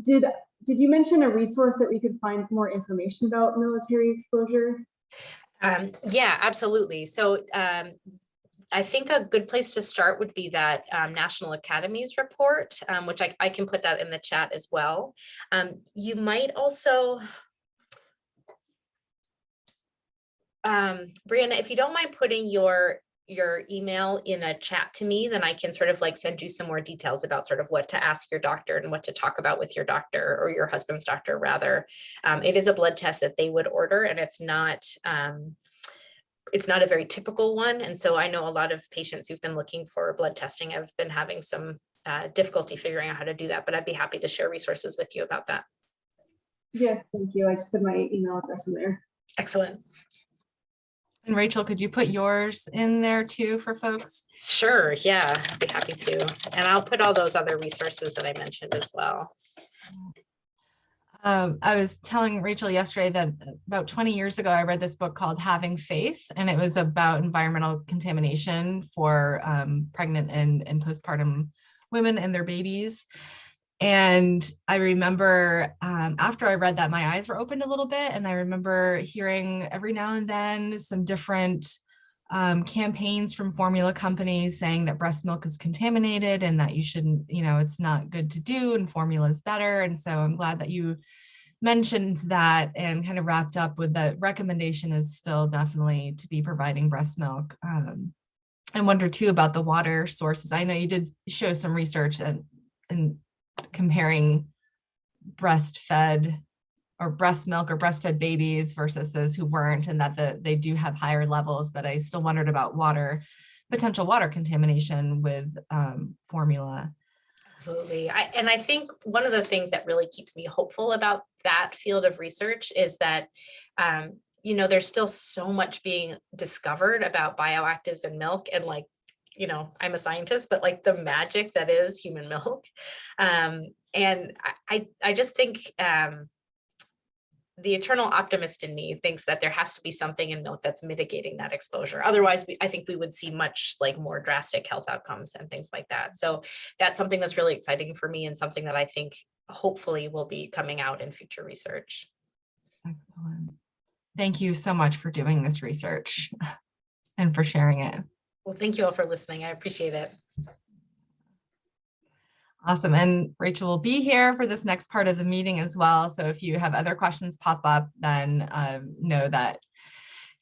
Did you mention a resource that we could find more information about military exposure?
Yeah, absolutely. So I think a good place to start would be that National Academies report, which I can put that in the chat as well. You might also, Brianna, if you don't mind putting your email in a chat to me, then I can sort of like send you some more details about sort of what to ask your doctor and what to talk about with your doctor, or your husband's doctor rather. It is a blood test that they would order, and it's not a very typical one. And so I know a lot of patients who've been looking for blood testing have been having some difficulty figuring out how to do that, but I'd be happy to share resources with you about that.
Yes, thank you. I just put my email address in there.
Excellent.
And Rachel, could you put yours in there too for folks?
Sure. Yeah, I'd be happy to. And I'll put all those other resources that I mentioned as well.
I was telling Rachel yesterday that about 20 years ago, I read this book called Having Faith, and it was about environmental contamination for pregnant and postpartum women and their babies. And I remember after I read that, my eyes were opened a little bit. And I remember hearing every now and then some different campaigns from formula companies saying that breast milk is contaminated and that you shouldn't, it's not good to do and formula is better. And so I'm glad that you mentioned that and kind of wrapped up with the recommendation is still definitely to be providing breast milk. I wonder too about the water sources. I know you did show some research and comparing breastfed or breast milk or breastfed babies versus those who weren't, and that they do have higher levels, but I still wondered about potential water contamination with formula.
Absolutely. I think one of the things that really keeps me hopeful about that field of research is that, there's still so much being discovered about bioactives in milk, and like, I'm a scientist, but like the magic that is human milk. And I just think the eternal optimist in me thinks that there has to be something in milk that's mitigating that exposure. Otherwise, I think we would see much like more drastic health outcomes and things like that. So that's something that's really exciting for me and something that I think hopefully will be coming out in future research.
Excellent. Thank you so much for doing this research and for sharing it.
Well, thank you all for listening. I appreciate it.
Awesome. And Rachel will be here for this next part of the meeting as well. So if you have other questions pop up, then know that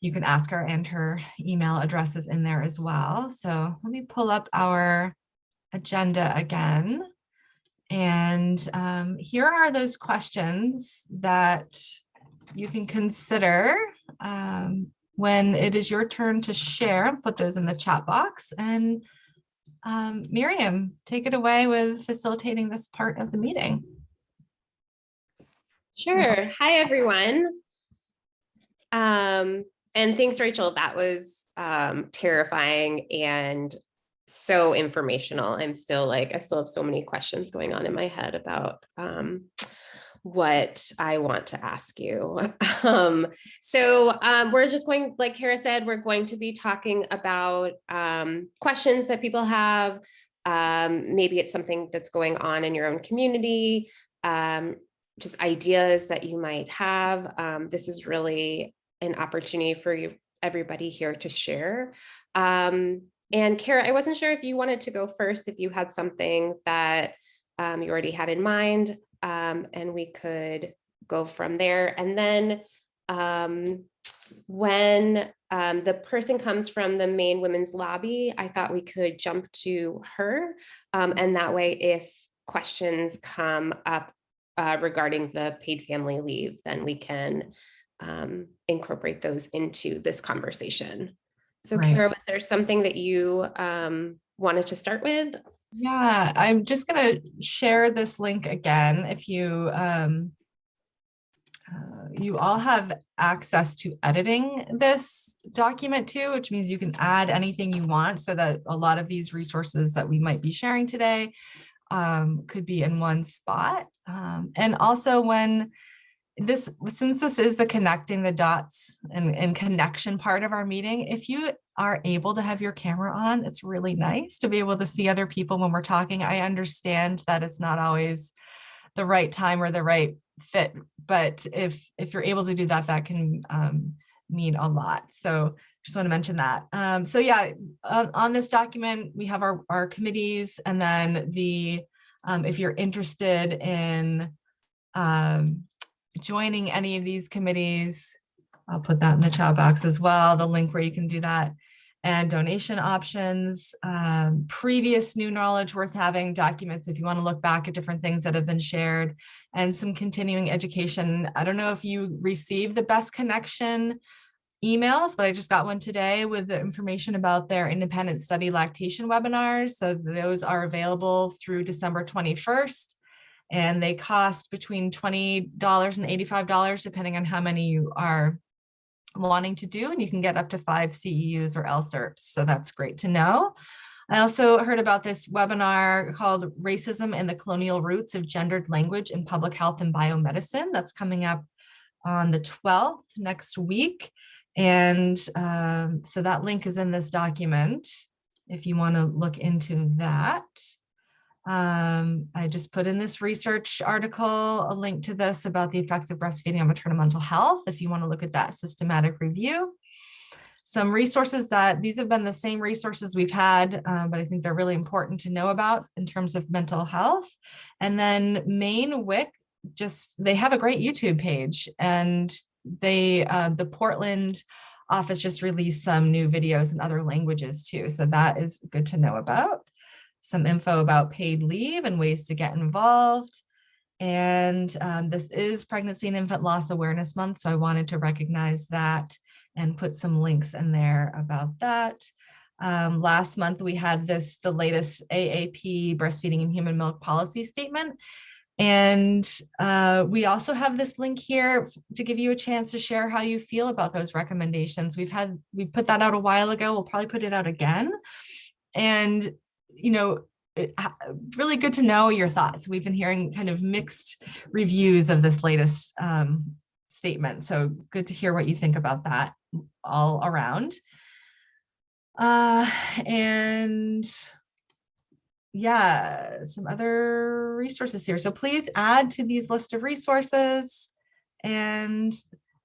you can ask her, and her email address is in there as well. So let me pull up our agenda again. And here are those questions that you can consider when it is your turn to share. Put those in the chat box. And Miriam, take it away with facilitating this part of the meeting.
Sure. Hi, everyone. And thanks, Rachel. That was terrifying and so informational. I still have so many questions going on in my head about what I want to ask you. So we're just going, like Kara said, we're going to be talking about questions that people have. Maybe it's something that's going on in your own community, just ideas that you might have. This is really an opportunity for everybody here to share. And Kara, I wasn't sure if you wanted to go first, if you had something that you already had in mind. And we could go from there. And then when the person comes from the Maine Women's Lobby, I thought we could jump to her. And that way, if questions come up regarding the paid family leave, then we can incorporate those into this conversation. So
Right.
Kara, was there something that you wanted to start with?
Yeah, I'm just going to share this link again. If you you all have access to editing this document too, which means you can add anything you want, so that a lot of these resources that we might be sharing today could be in one spot. And also since this is the connecting the dots and connection part of our meeting, if you are able to have your camera on, it's really nice to be able to see other people when we're talking. I understand that it's not always the right time or the right fit, but if you're able to do that, that can mean a lot. So just want to mention that. So yeah, on this document, we have our committees, and then if you're interested in joining any of these committees, I'll put that in the chat box as well, the link where you can do that, and donation options, previous new knowledge worth having documents if you want to look back at different things that have been shared, and some continuing education. I don't know if you received the Best Connection emails, but I just got one today with the information about their independent study lactation webinars. So those are available through December 21st. And they cost between $20 and $85, depending on how many you are wanting to do. And you can get up to 5 CEUs or LSERPs. So that's great to know. I also heard about this webinar called Racism and the Colonial Roots of Gendered Language in Public Health and Biomedicine. That's coming up on the 12th next week. And so that link is in this document if you want to look into that. I just put in this research article, a link to this about the effects of breastfeeding on maternal mental health, if you want to look at that systematic review. Some resources these have been the same resources we've had, but I think they're really important to know about in terms of mental health. And then Maine WIC they have a great YouTube page, and the Portland office just released some new videos in other languages too. So that is good to know about. Some info about paid leave and ways to get involved. And this is Pregnancy and Infant Loss Awareness Month, so I wanted to recognize that and put some links in there about that. Last month, we had the latest AAP Breastfeeding and Human Milk Policy Statement. And we also have this link here to give you a chance to share how you feel about those recommendations. We put that out a while ago. We'll probably put it out again. And, really good to know your thoughts. We've been hearing kind of mixed reviews of this latest statement. So good to hear what you think about that all around. And yeah, some other resources here. So please add to these list of resources. And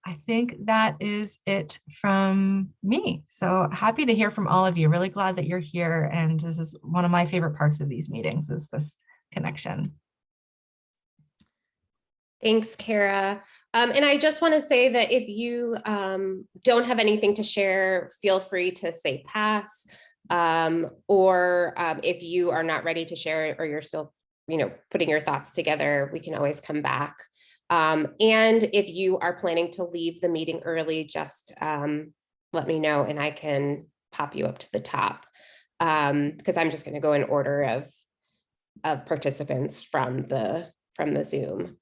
I think that is it from me. So happy to hear from all of you. Really glad that you're here. And this is one of my favorite parts of these meetings, is this connection.
Thanks, Kara. And I just want to say that if you don't have anything to share, feel free to say pass. Or if you are not ready to share, or you're still, putting your thoughts together, we can always come back. And if you are planning to leave the meeting early, just let me know and I can pop you up to the top, because I'm just going to go in order of participants from the Zoom.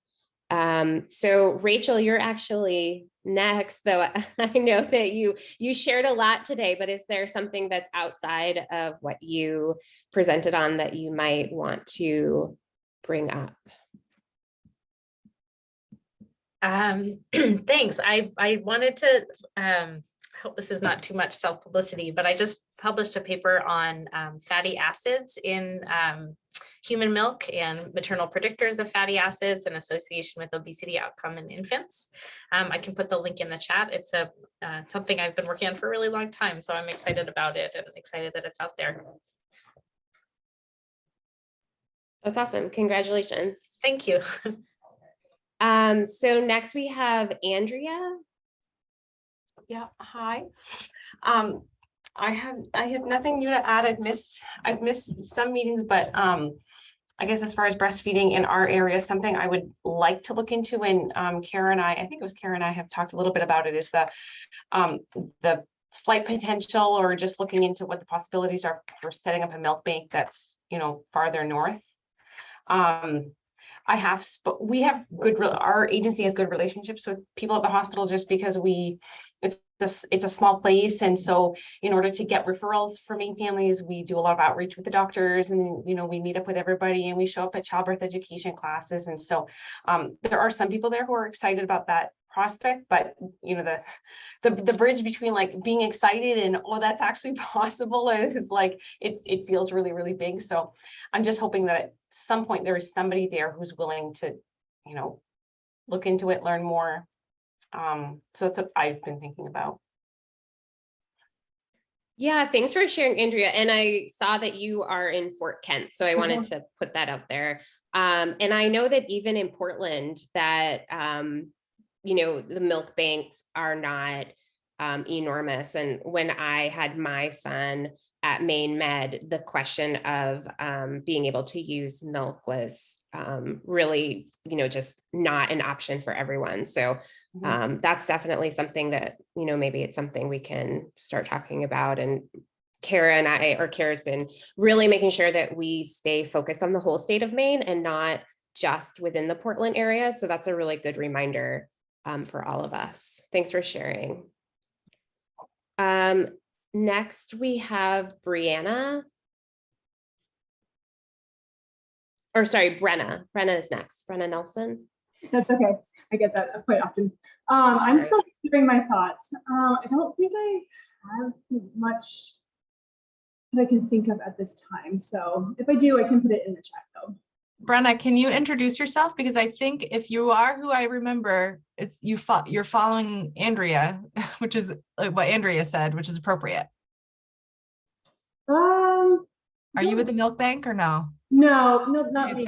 So Rachel, you're actually next, though I know that you shared a lot today, but is there something that's outside of what you presented on that you might want to bring up?
Thanks. I wanted to, I hope this is not too much self-publicity, but I just published a paper on fatty acids in human milk and maternal predictors of fatty acids and association with obesity outcome in infants. I can put the link in the chat. It's something I've been working on for a really long time, so I'm excited about it and excited that it's out there.
That's awesome. Congratulations.
Thank you.
So next we have Andrea.
Yeah, hi. I have nothing new to add. I've missed some meetings, but I guess as far as breastfeeding in our area, something I would like to look into, and Kara and I think it was Kara and I have talked a little bit about it, is the slight potential, or just looking into what the possibilities are for setting up a milk bank that's, farther north. We have our agency has good relationships with people at the hospital, just because it's a small place. And so in order to get referrals for Maine families, we do a lot of outreach with the doctors, and, we meet up with everybody, and we show up at childbirth education classes. And so there are some people there who are excited about that prospect, but the bridge between like being excited and, oh, that's actually possible, is like, it feels really, really big. So I'm just hoping that at some point there is somebody there who's willing to, look into it, learn more. So that's what I've been thinking about.
Yeah, thanks for sharing, Andrea. And I saw that you are in Fort Kent, so I wanted to put that out there. And I know that even in Portland, that the milk banks are not enormous. And when I had my son at Maine Med, the question of being able to use milk was really, just not an option for everyone. So that's definitely something that, maybe it's something we can start talking about. And Kara's been really making sure that we stay focused on the whole state of Maine and not just within the Portland area. So that's a really good reminder for all of us. Thanks for sharing. Next, we have Brenna is next. Brenna Nelson.
That's okay. I get that quite often. I'm still giving my thoughts. I don't think I have much that I can think of at this time. So if I do, I can put it in the chat though.
Brenna, can you introduce yourself? Because I think if you are who I remember, you're following Andrea, which is what Andrea said, which is appropriate. Are you with the milk bank or no?
No, not me.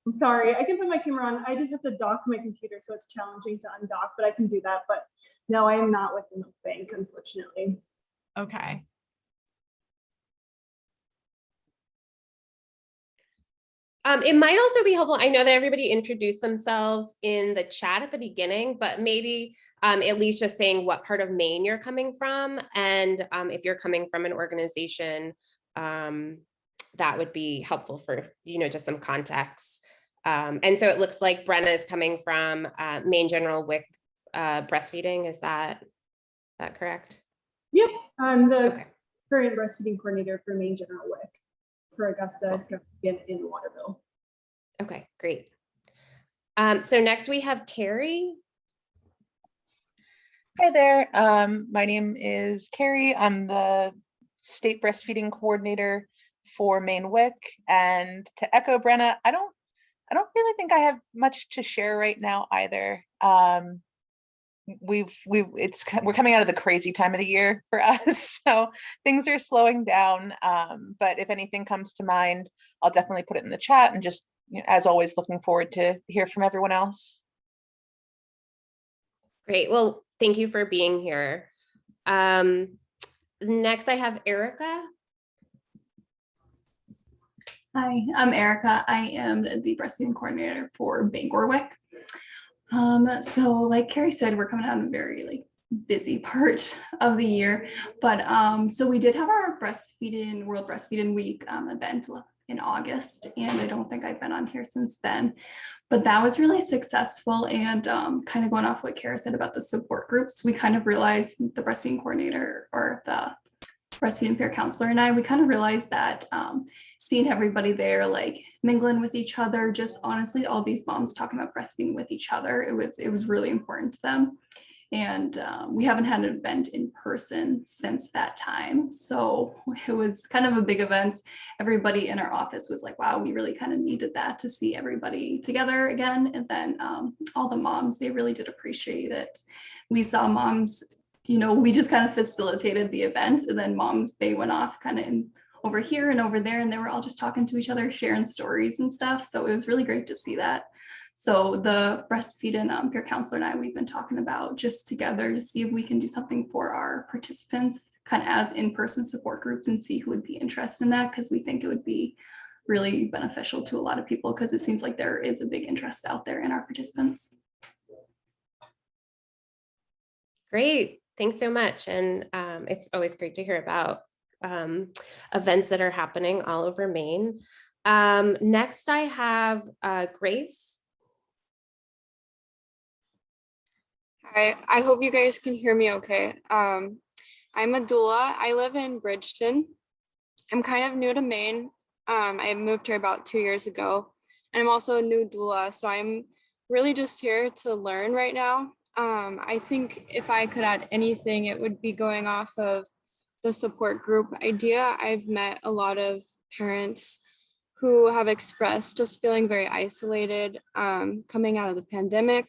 I'm sorry, I can put my camera on. I just have to dock my computer, so it's challenging to undock, but I can do that. But no, I am not with the milk bank, unfortunately.
Okay.
It might also be helpful. I know that everybody introduced themselves in the chat at the beginning, but maybe at least just saying what part of Maine you're coming from. And if you're coming from an organization, that would be helpful for, just some context. And so it looks like Brenna is coming from Maine General WIC breastfeeding. Is that correct?
Yep, I'm the
Okay.
current breastfeeding coordinator for Maine General WIC for Augusta, Scottsdale, in Waterville.
Okay, great. So next we have Carrie.
Hi there. My name is Carrie. I'm the state breastfeeding coordinator for Maine WIC. And to echo Brenna, I don't really think I have much to share right now either. We're coming out of the crazy time of the year for us, so things are slowing down. But if anything comes to mind, I'll definitely put it in the chat, and just, as always, looking forward to hear from everyone else.
Great. Well, thank you for being here. Next, I have Erica.
Hi, I'm Erica. I am the breastfeeding coordinator for Bangor WIC. So like Carrie said, we're coming out of a very busy part of the year, but so we did have our World Breastfeeding Week event in August, and I don't think I've been on here since then, but that was really successful. And kind of going off what Kara said about the support groups, we kind of realized, the breastfeeding coordinator or the breastfeeding peer counselor and I, we kind of realized that seeing everybody there mingling with each other, just honestly all these moms talking about breastfeeding with each other, it was really important to them. And we haven't had an event in person since that time, so it was kind of a big event. Everybody in our office was like, wow, we really kind of needed that to see everybody together again. And then all the moms, they really did appreciate it. We saw moms, we just kind of facilitated the event, and then moms, they went off kind of over here and over there, and they were all just talking to each other, sharing stories and stuff. So it was really great to see that. So the breastfeeding peer counselor and I, we've been talking about just together to see if we can do something for our participants, kind of as in-person support groups, and see who would be interested in that, because we think it would be really beneficial to a lot of people, because it seems like there is a big interest out there in our participants.
Great. Thanks so much. And it's always great to hear about events that are happening all over Maine. Next, I have Grace.
Hi, I hope you guys can hear me okay. I'm a doula. I live in Bridgeton. I'm kind of new to Maine. I moved here about 2 years ago, and I'm also a new doula. So I'm really just here to learn right now. I think if I could add anything, it would be going off of the support group idea. I've met a lot of parents who have expressed just feeling very isolated coming out of the pandemic.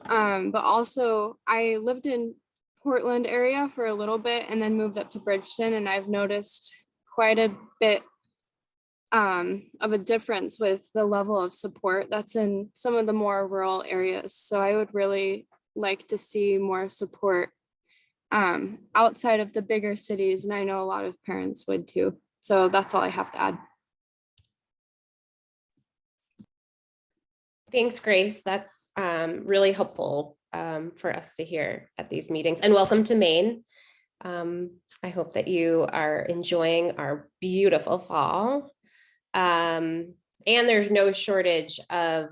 But also I lived in Portland area for a little bit and then moved up to Bridgeton, and I've noticed quite a bit of a difference with the level of support that's in some of the more rural areas. So I would really like to see more support outside of the bigger cities, and I know a lot of parents would too. So that's all I have to add.
Thanks, Grace. That's really helpful for us to hear at these meetings. And welcome to Maine. I hope that you are enjoying our beautiful fall. And there's no shortage of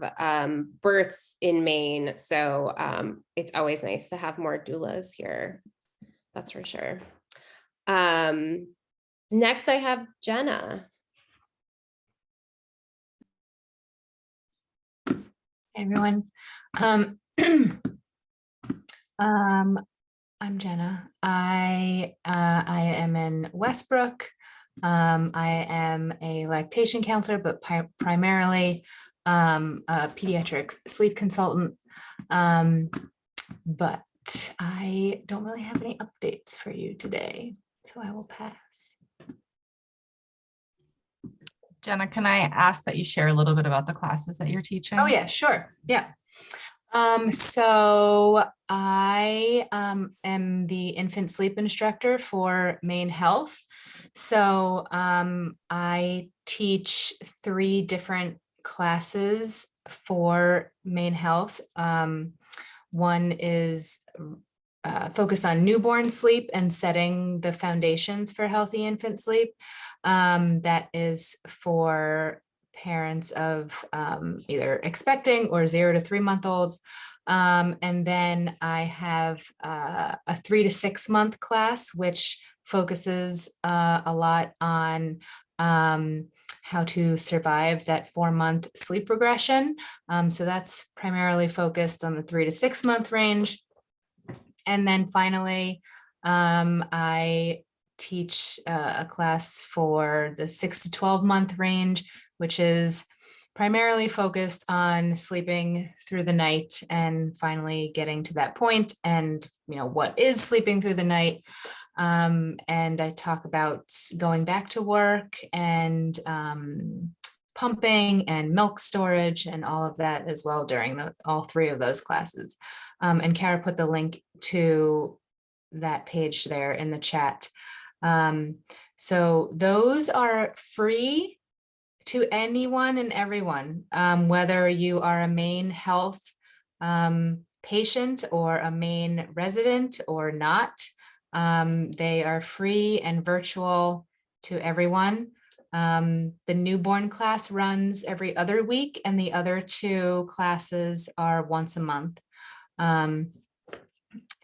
births in Maine. So it's always nice to have more doulas here. That's for sure. Next, I have Jenna.
Hey everyone. I'm Jenna. I am in Westbrook. I am a lactation counselor, but primarily a pediatric sleep consultant. But I don't really have any updates for you today, so I will pass.
Jenna, can I ask that you share a little bit about the classes that you're teaching?
Oh yeah, sure. Yeah. So I am the infant sleep instructor for Maine Health. So I teach 3 different classes for Maine Health. One is focused on newborn sleep and setting the foundations for healthy infant sleep. That is for parents of either expecting or 0 to 3 month olds. And then I have a 3 to 6 month class, which focuses a lot on how to survive that 4-month sleep regression. So that's primarily focused on the 3 to 6 month range. And then finally, I teach a class for the 6 to 12 month range, which is primarily focused on sleeping through the night and finally getting to that point, and what is sleeping through the night. And I talk about going back to work and pumping and milk storage and all of that as well during all 3 of those classes. And Kara put the link to that page there in the chat. So those are free to anyone and everyone, whether you are a Maine Health patient or a Maine resident or not. They are free and virtual to everyone. The newborn class runs every other week, and the other 2 classes are once a month.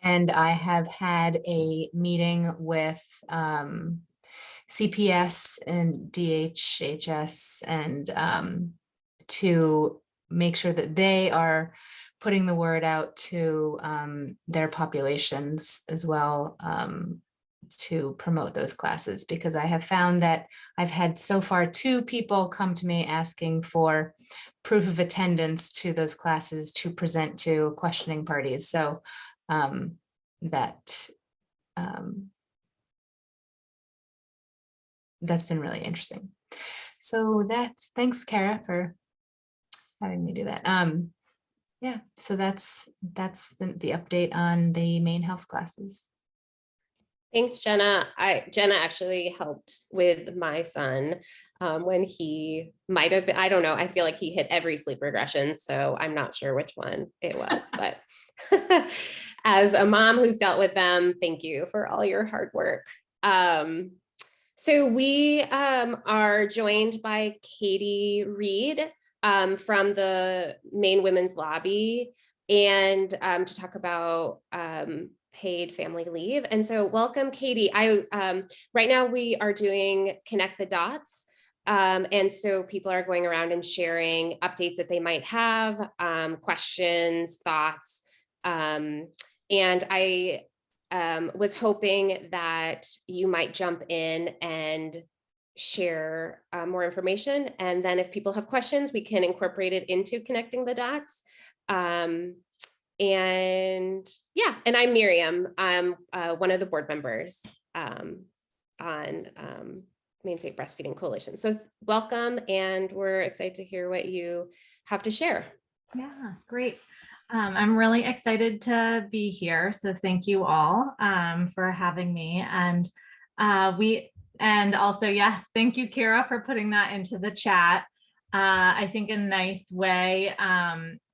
And I have had a meeting with CPS and DHHS and to make sure that they are putting the word out to their populations as well, to promote those classes, because I have found that I've had so far 2 people come to me asking for proof of attendance to those classes to present to questioning parties. So that's been really interesting. So thanks, Kara, for having me do that. Yeah, so that's the update on the Maine Health classes.
Thanks, Jenna. Jenna actually helped with my son when he might have been, I don't know, I feel like he hit every sleep regression, so I'm not sure which one it was, but as a mom who's dealt with them, thank you for all your hard work. So we are joined by Katie Reed from the Maine Women's Lobby, and to talk about paid family leave. And so welcome, Katie. Right now we are doing Connect the Dots. And so people are going around and sharing updates that they might have, questions, thoughts. And I was hoping that you might jump in and share more information. And then if people have questions, we can incorporate it into Connecting the Dots. And yeah, and I'm Miriam. I'm one of the board members on Maine State Breastfeeding Coalition. So welcome, and we're excited to hear what you have to share.
Yeah, great. I'm really excited to be here. So thank you all for having me. And also, yes, thank you, Kara, for putting that into the chat. I think a nice way,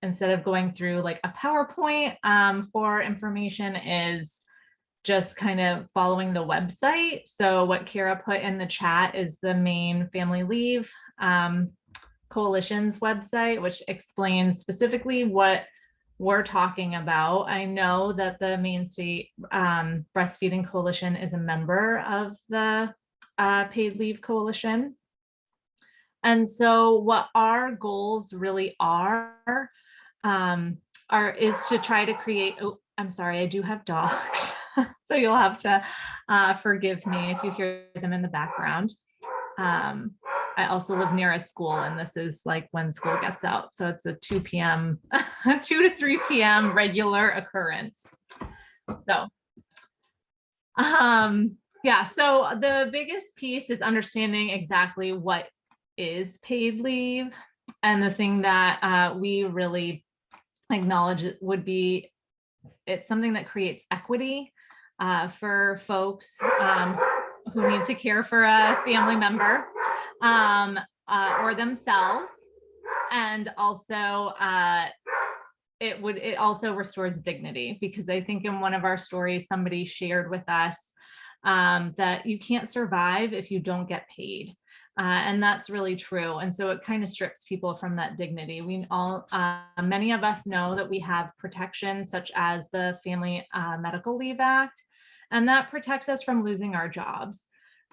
instead of going through like a PowerPoint for information, is just kind of following the website. So what Kara put in the chat is the Maine Family Leave Coalition's website, which explains specifically what we're talking about. I know that the Maine State Breastfeeding Coalition is a member of the Paid Leave Coalition. And so what our goals really is to try to create, oh, I'm sorry, I do have dogs. So you'll have to forgive me if you hear them in the background. I also live near a school, and this is like when school gets out. So it's a 2 p.m., 2 to 3 p.m. regular occurrence. So, yeah, so the biggest piece is understanding exactly what is paid leave. And the thing that we really acknowledge would be, it's something that creates equity for folks who need to care for a family member or themselves. And also it also restores dignity, because I think in one of our stories, somebody shared with us that you can't survive if you don't get paid. And that's really true. And so it kind of strips people from that dignity. We all, many of us know that we have protections such as the Family Medical Leave Act, and that protects us from losing our jobs.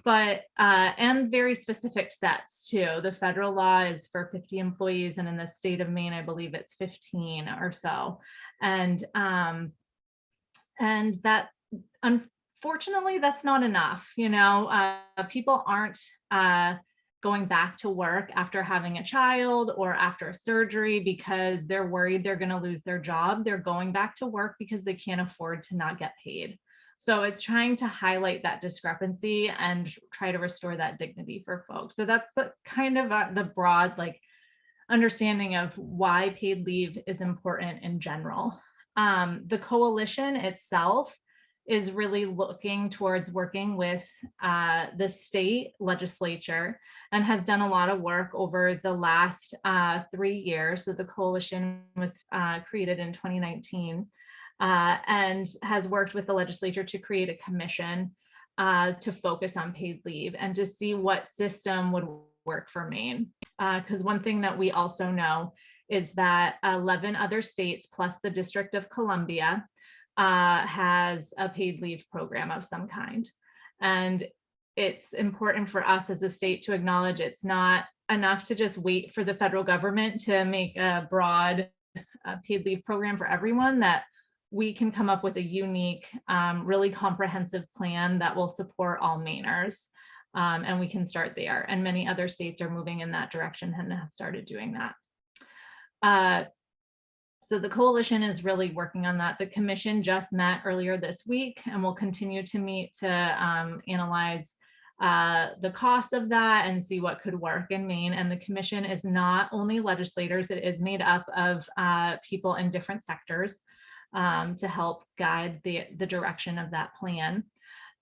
But, and very specific sets too. The federal law is for 50 employees, and in the state of Maine, I believe it's 15 or so. And that, unfortunately, that's not enough. You know, people aren't going back to work after having a child or after a surgery because they're worried they're going to lose their job. They're going back to work because they can't afford to not get paid. So it's trying to highlight that discrepancy and try to restore that dignity for folks. So that's the kind of the broad understanding of why paid leave is important in general. The coalition itself is really looking towards working with the state legislature and has done a lot of work over the last 3 years. So the coalition was created in 2019 and has worked with the legislature to create a commission to focus on paid leave and to see what system would work for Maine. Because one thing that we also know is that 11 other states plus the District of Columbia has a paid leave program of some kind. And it's important for us as a state to acknowledge it's not enough to just wait for the federal government to make a broad paid leave program for everyone, that we can come up with a unique, really comprehensive plan that will support all Mainers. And we can start there. And many other states are moving in that direction and have started doing that. So the coalition is really working on that. The commission just met earlier this week and will continue to meet to analyze the cost of that and see what could work in Maine. And the commission is not only legislators, it is made up of people in different sectors to help guide the direction of that plan.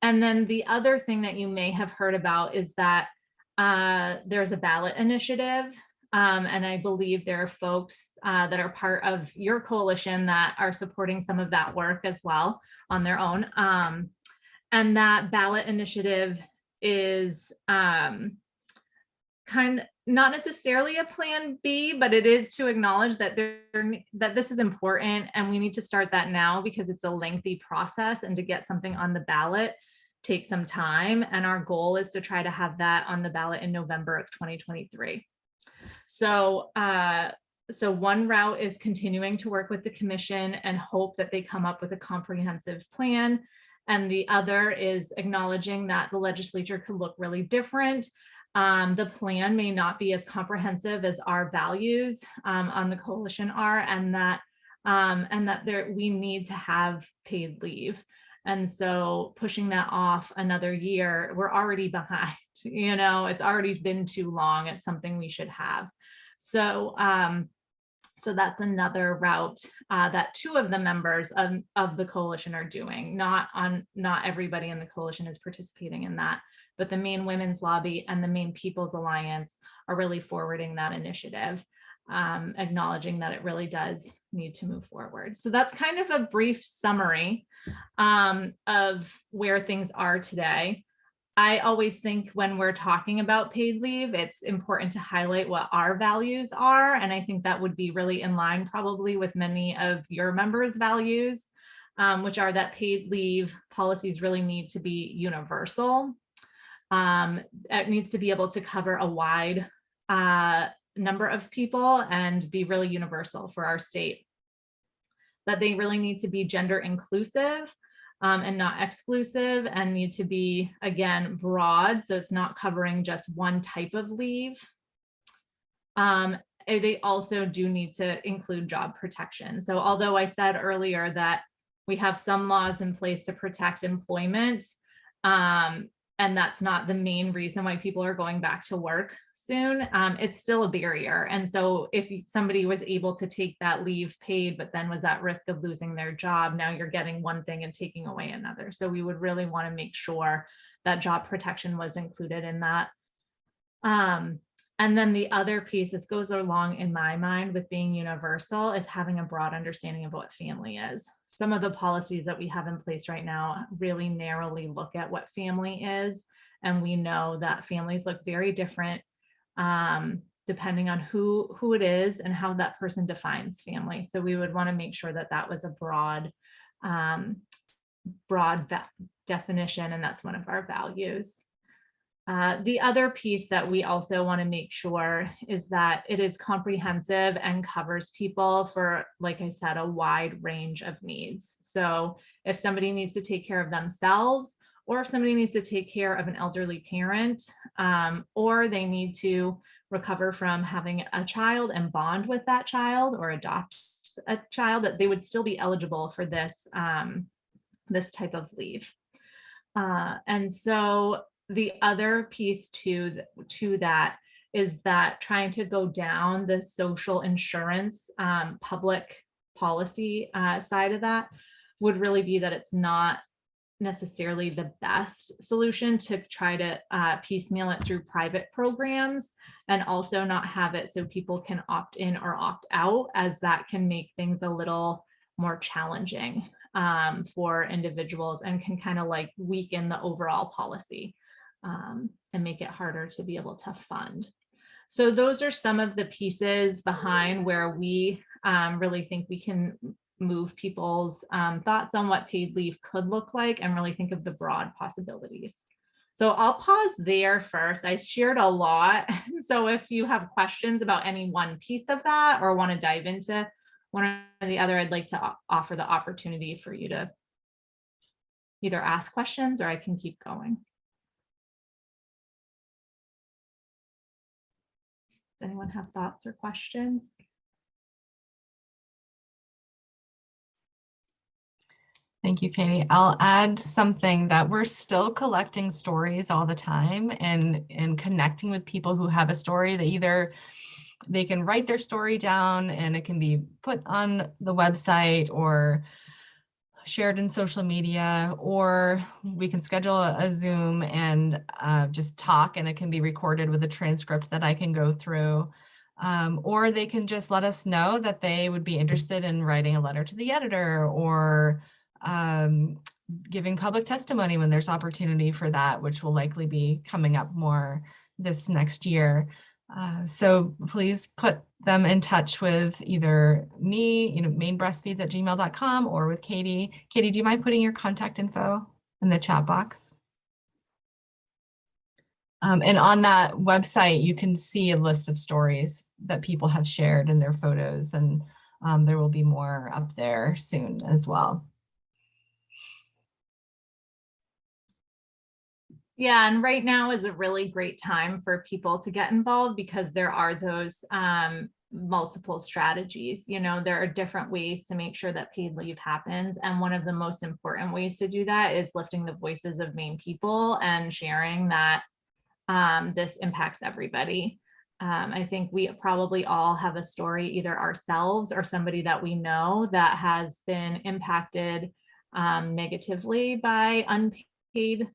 And then the other thing that you may have heard about is that there's a ballot initiative. And I believe there are folks that are part of your coalition that are supporting some of that work as well on their own. And that ballot initiative is kind of not necessarily a plan B, but it is to acknowledge that that this is important and we need to start that now because it's a lengthy process, and to get something on the ballot takes some time. And our goal is to try to have that on the ballot in November of 2023. So one route is continuing to work with the commission and hope that they come up with a comprehensive plan. And the other is acknowledging that the legislature could look really different. The plan may not be as comprehensive as our values on the coalition are, and that we need to have paid leave. And so pushing that off another year, we're already behind, you know, it's already been too long. It's something we should have. So, so that's another route that two of the members of the coalition are doing. Not everybody in the coalition is participating in that, but the Maine Women's Lobby and the Maine People's Alliance are really forwarding that initiative, acknowledging that it really does need to move forward. So that's kind of a brief summary of where things are today. I always think when we're talking about paid leave, it's important to highlight what our values are. And I think that would be really in line probably with many of your members' values, which are that paid leave policies really need to be universal. It needs to be able to cover a wide number of people and be really universal for our state. That they really need to be gender inclusive and not exclusive, and need to be, again, broad. So it's not covering just one type of leave. They also do need to include job protection. So although I said earlier that we have some laws in place to protect employment, and that's not the main reason why people are going back to work, soon, it's still a barrier. And so if somebody was able to take that leave paid, but then was at risk of losing their job, now you're getting one thing and taking away another. So we would really want to make sure that job protection was included in that. And then the other piece, this goes along in my mind with being universal, is having a broad understanding of what family is. Some of the policies that we have in place right now really narrowly look at what family is. And we know that families look very different depending on who it is and how that person defines family. So we would want to make sure that that was a broad definition, and that's one of our values. The other piece that we also want to make sure is that it is comprehensive and covers people for, like I said, a wide range of needs. So if somebody needs to take care of themselves, or if somebody needs to take care of an elderly parent, or they need to recover from having a child and bond with that child or adopt a child, that they would still be eligible for this, this type of leave. And so the other piece to that is that trying to go down the social insurance public policy side of that would really be that it's not necessarily the best solution to try to piecemeal it through private programs, and also not have it so people can opt in or opt out, as that can make things a little more challenging for individuals and can kind of like weaken the overall policy and make it harder to be able to fund. So those are some of the pieces behind where we really think we can move people's thoughts on what paid leave could look like, and really think of the broad possibilities. So I'll pause there first. I shared a lot. So if you have questions about any one piece of that or want to dive into one or the other, I'd like to offer the opportunity for you to either ask questions or I can keep going. Does anyone have thoughts or questions?
Thank you, Katie. I'll add something that we're still collecting stories all the time and connecting with people who have a story that either they can write their story down and it can be put on the website or shared in social media, or we can schedule a Zoom and just talk, and it can be recorded with a transcript that I can go through. Or they can just let us know that they would be interested in writing a letter to the editor, or giving public testimony when there's opportunity for that, which will likely be coming up more this next year. So please put them in touch with either me, mainebreastfeeds@gmail.com, or with Katie. Katie, do you mind putting your contact info in the chat box? And on that website, you can see a list of stories that people have shared in their photos, and there will be more up there soon as well.
Yeah, and right now is a really great time for people to get involved because there are those multiple strategies. There are different ways to make sure that paid leave happens. And one of the most important ways to do that is lifting the voices of Maine people and sharing that this impacts everybody. I think we probably all have a story, either ourselves or somebody that we know, that has been impacted negatively by unpaid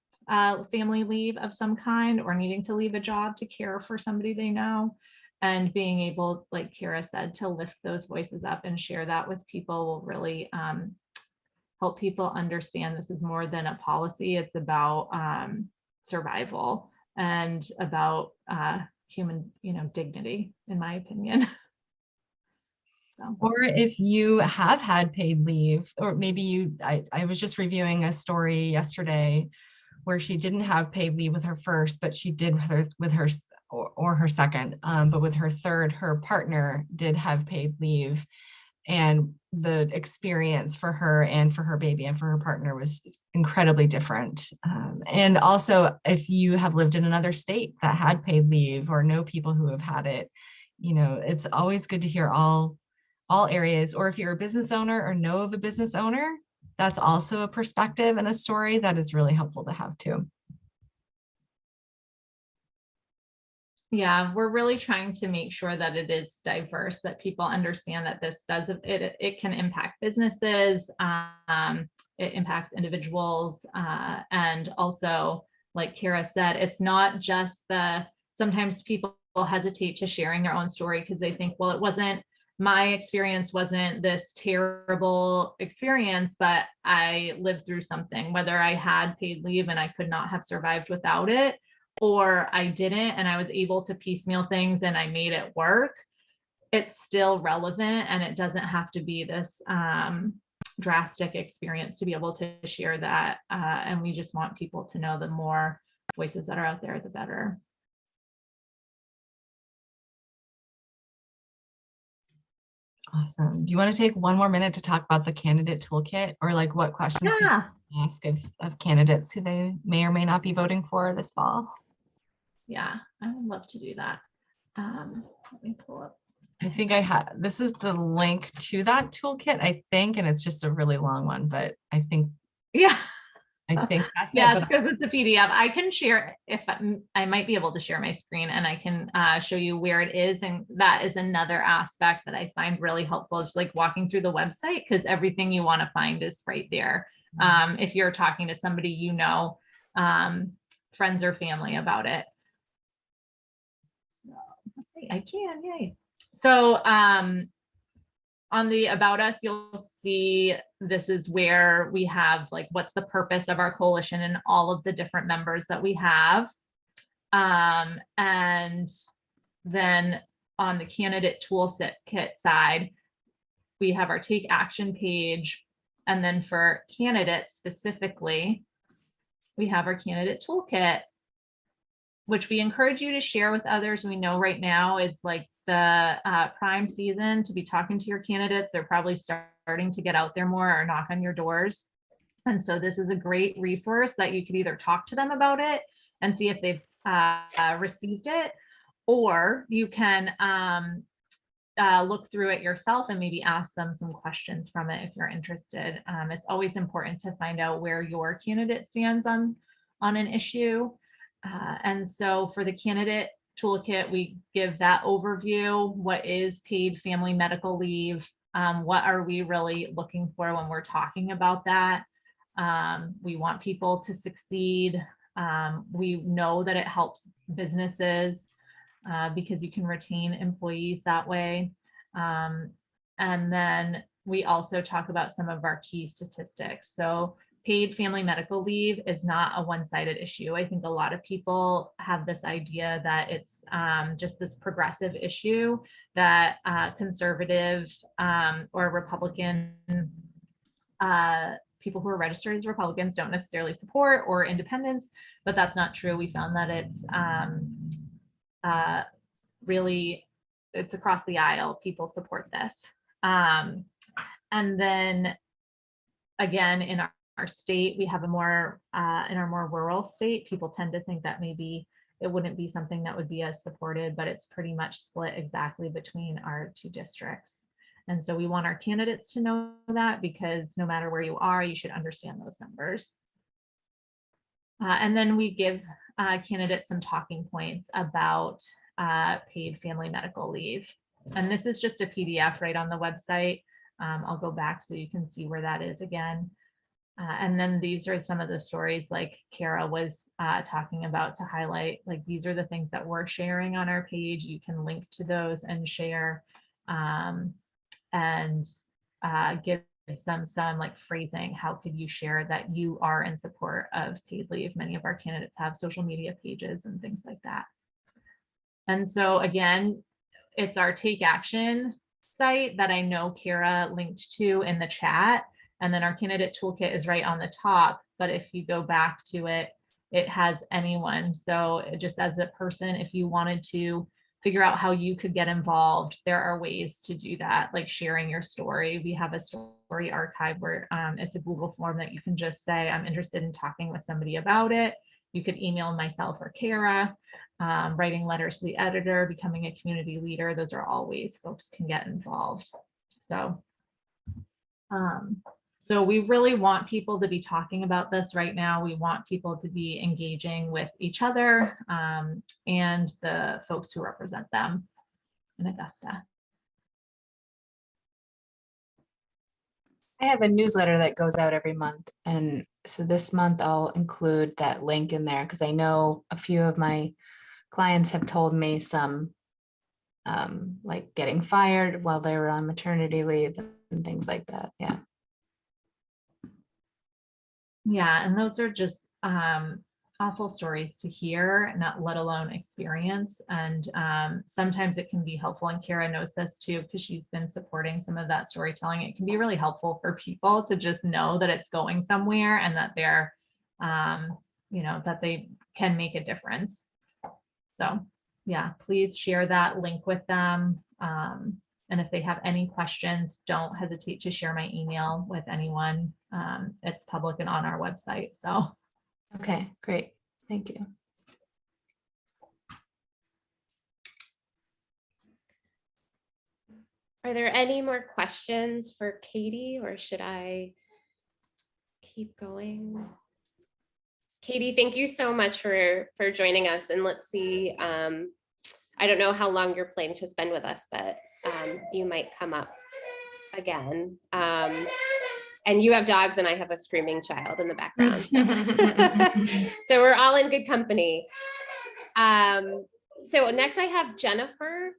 family leave of some kind, or needing to leave a job to care for somebody they know. And being able, like Kara said, to lift those voices up and share that with people will really help people understand this is more than a policy. It's about survival and about human, dignity, in my opinion. So.
Or if you have had paid leave, or maybe I was just reviewing a story yesterday where she didn't have paid leave with her first, but she did with her or her second, but with her third, her partner did have paid leave, and the experience for her and for her baby and for her partner was incredibly different. And also, if you have lived in another state that had paid leave or know people who have had it, it's always good to hear all areas. Or if you're a business owner or know of a business owner, that's also a perspective and a story that is really helpful to have too.
Yeah, we're really trying to make sure that it is diverse, that people understand that this does, it can impact businesses, it impacts individuals, and also, like Kara said, it's not just sometimes people hesitate to sharing their own story because they think, well, my experience wasn't this terrible experience, but I lived through something, whether I had paid leave and I could not have survived without it, or I didn't and I was able to piecemeal things and I made it work. It's still relevant, and it doesn't have to be this drastic experience to be able to share that. And we just want people to know the more voices that are out there, the better.
Awesome. Do you want to take one more minute to talk about the candidate toolkit, or like what questions people can ask of candidates who they may or may not be voting for this fall?
Yeah, I would love to do that. Let me pull up.
I think this is the link to that toolkit, I think, and it's just a really long one, but I think
Yeah.
that's
Yeah,
it,
it's because it's a PDF. I can share, if I might be able to share my screen, and I can show you where it is. And that is another aspect that I find really helpful, just like walking through the website, because everything you want to find is right there. If you're talking to somebody, you know, friends or family about it. So, let's see, I can, yay. So on the About Us, you'll see this is where we have like, what's the purpose of our coalition and all of the different members that we have. And then on the candidate toolkit side, we have our take action page. And then for candidates specifically, we have our candidate toolkit, which we encourage you to share with others. We know right now is like the prime season to be talking to your candidates. They're probably starting to get out there more or knock on your doors. And so this is a great resource that you could either talk to them about it and see if they've received it, or you can look through it yourself and maybe ask them some questions from it if you're interested. It's always important to find out where your candidate stands on an issue. And so for the candidate toolkit, we give that overview. What is paid family medical leave? What are we really looking for when we're talking about that? We want people to succeed. We know that it helps businesses because you can retain employees that way. And then we also talk about some of our key statistics. So paid family medical leave is not a one-sided issue. I think a lot of people have this idea that it's just this progressive issue that conservative or Republican people who are registered as Republicans don't necessarily support, or independents, but that's not true. We found that it's really, it's across the aisle. People support this. And then again, in our state, we have a more, in our more rural state, people tend to think that maybe it wouldn't be something that would be as supported, but it's pretty much split exactly between our two districts. And so we want our candidates to know that, because no matter where you are, you should understand those numbers. And then we give candidates some talking points about paid family medical leave. And this is just a PDF right on the website. I'll go back so you can see where that is again. And then these are some of the stories like Kara was talking about to highlight, like these are the things that we're sharing on our page. You can link to those and share and give them some like phrasing. How could you share that you are in support of paid leave? Many of our candidates have social media pages and things like that. And so again, it's our take action site that I know Kara linked to in the chat. And then our candidate toolkit is right on the top. But if you go back to it, it has anyone. So just as a person, if you wanted to figure out how you could get involved, there are ways to do that, like sharing your story. We have a story archive where it's a Google form that you can just say, I'm interested in talking with somebody about it. You could email myself or Kara, writing letters to the editor, becoming a community leader. Those are all ways folks can get involved. So So we really want people to be talking about this right now. We want people to be engaging with each other and the folks who represent them in Augusta.
I have a newsletter that goes out every month. And so this month I'll include that link in there because I know a few of my clients have told me some like getting fired while they were on maternity leave and things like that. Yeah.
Yeah, and those are just awful stories to hear, not let alone experience. And sometimes it can be helpful, and Kara knows this too, because she's been supporting some of that storytelling. It can be really helpful for people to just know that it's going somewhere and that they're, you know, that they can make a difference. So yeah, please share that link with them. And if they have any questions, don't hesitate to share my email with anyone. It's public and on our website. So.
Okay, great. Thank you.
Are there any more questions for Katie, or should I keep going? Katie, thank you so much for joining us. And let's see, I don't know how long you're planning to spend with us, but you might come up again. And you have dogs and I have a screaming child in the background. So we're all in good company. So next I have Jennifer.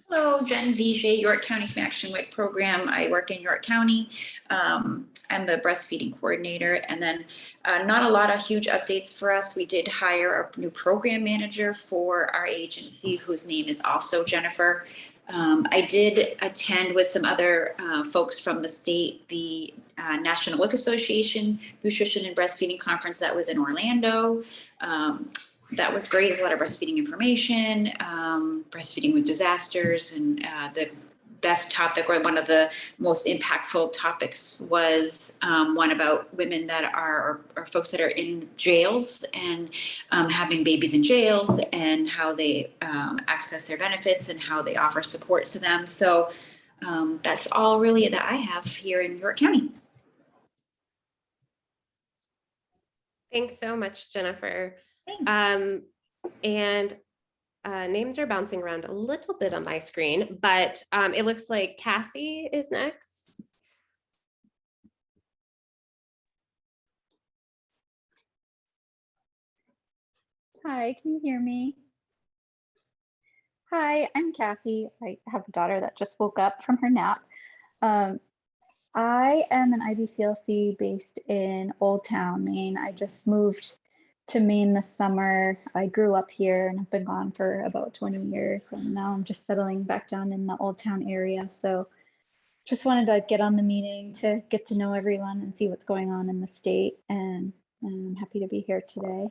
Hello, Jen Vijay, York County Connection WIC program. I work in York County. I'm the breastfeeding coordinator, and then not a lot of huge updates for us. We did hire a new program manager for our agency, whose name is also Jennifer. I did attend with some other folks from the state, the National WIC Association Nutrition and Breastfeeding Conference that was in Orlando. That was great. There's a lot of breastfeeding information, breastfeeding with disasters, and the best topic, or one of the most impactful topics, was one about women that are, or folks that are in jails and having babies in jails, and how they access their benefits and how they offer support to them. So that's all really that I have here in York County.
Thanks so much, Jennifer.
Thanks.
And names are bouncing around a little bit on my screen, but it looks like Cassie is next.
Hi, can you hear me? Hi, I'm Cassie. I have a daughter that just woke up from her nap. I am an IBCLC based in Old Town, Maine. I just moved to Maine this summer. I grew up here and have been gone for about 20 years. And now I'm just settling back down in the Old Town area. So just wanted to get on the meeting to get to know everyone and see what's going on in the state. And I'm happy to be here today.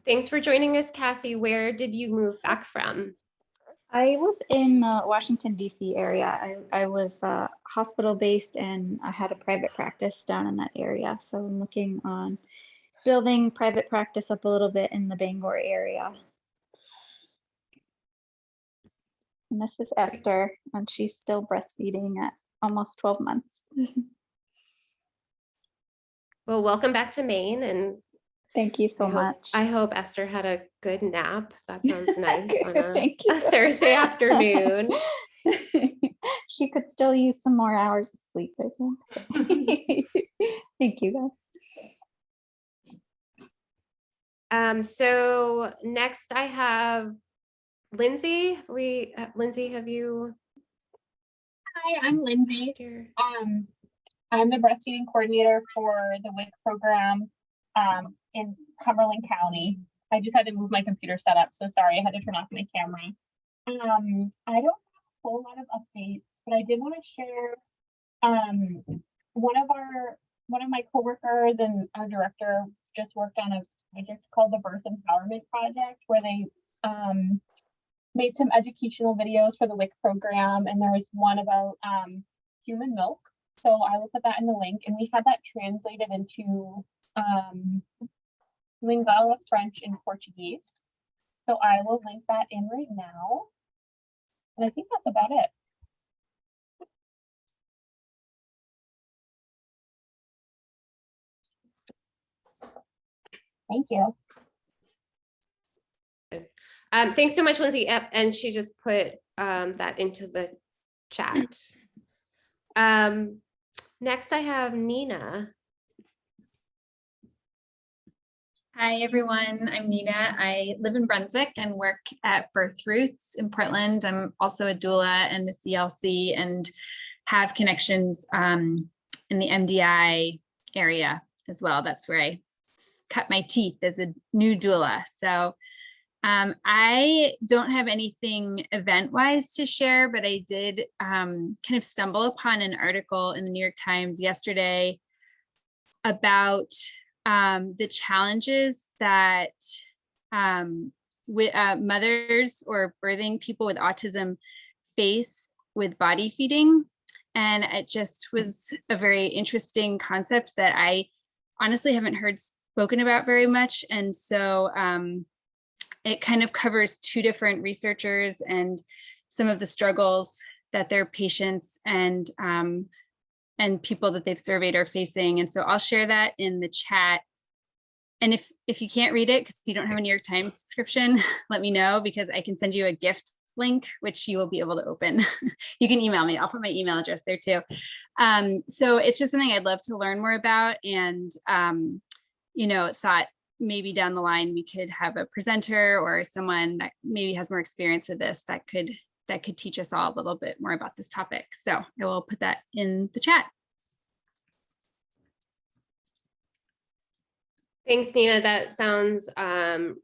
Thanks for joining us, Cassie. Where did you move back from?
I was in the Washington, D.C. area. I was hospital based, and I had a private practice down in that area. So I'm looking on building private practice up a little bit in the Bangor area. And this is Esther, and she's still breastfeeding at almost 12 months.
Well, welcome back to Maine, and
thank you so much.
I hope Esther had a good nap. That sounds nice on
Thank you.
a Thursday afternoon.
She could still use some more hours of sleep, I think. Thank you,
guys. So next I have Lindsay. Lindsay, have you?
Hi, I'm Lindsay. I'm the breastfeeding coordinator for the WIC program in Cumberland County. I just had to move my computer setup, so sorry, I had to turn off my camera. I don't have a whole lot of updates, but I did want to share one of my coworkers and our director just worked on a project called the Birth Empowerment Project, where they made some educational videos for the WIC program, and there was one about human milk. So I will put that in the link, and we had that translated into Lingala, French, and Portuguese. So I will link that in right now. And I think that's about it. Thank you.
Thanks so much, Lindsay. Yep, and she just put that into the chat. Next, I have Nina.
Hi, everyone. I'm Nina. I live in Brunswick and work at Birth Roots in Portland. I'm also a doula and a CLC and have connections in the MDI area as well. That's where I cut my teeth as a new doula. So I don't have anything event-wise to share, but I did kind of stumble upon an article in the New York Times yesterday about the challenges that mothers or birthing people with autism face with body feeding. And it just was a very interesting concept that I honestly haven't heard spoken about very much. And so it kind of covers two different researchers and some of the struggles that their patients and people that they've surveyed are facing. And so I'll share that in the chat. And if you can't read it because you don't have a New York Times subscription, let me know because I can send you a gift link, which you will be able to open. You can email me. I'll put my email address there too. So it's just something I'd love to learn more about, and thought maybe down the line we could have a presenter or someone that maybe has more experience with this that could teach us all a little bit more about this topic. So I will put that in the chat.
Thanks, Nina. That sounds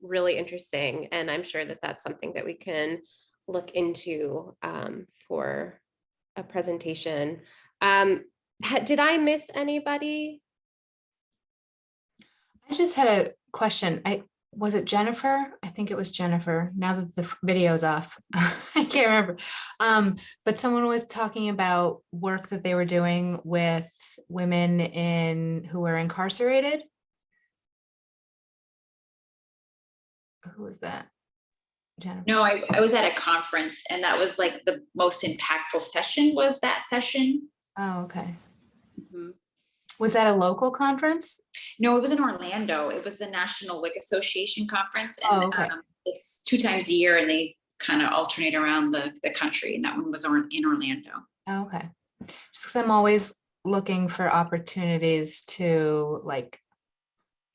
really interesting. And I'm sure that that's something that we can look into for a presentation. Did I miss anybody?
I just had a question. Was it Jennifer? I think it was Jennifer. Now that the video's off, I can't remember. But someone was talking about work that they were doing with women who were incarcerated. Who was that? Jennifer?
No, I was at a conference, and that was like the most impactful session was that session.
Oh, okay.
Mm-hmm.
Was that a local conference?
No, it was in Orlando. It was the National WIC Association conference. And
okay.
It's 2 times a year, and they kind of alternate around the country. And that one was in Orlando.
Okay. Just because I'm always looking for opportunities to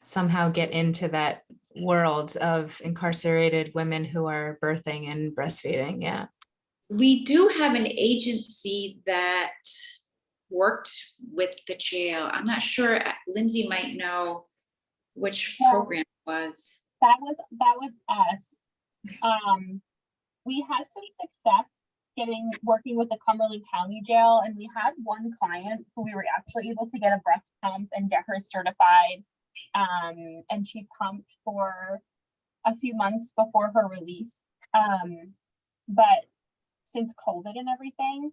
somehow get into that world of incarcerated women who are birthing and breastfeeding. Yeah.
We do have an agency that worked with the jail. I'm not sure, Lindsay might know which program it was.
That was us. We had some success working with the Cumberland County Jail, and we had one client who we were actually able to get a breast pump and get her certified. And she pumped for a few months before her release. But since COVID and everything,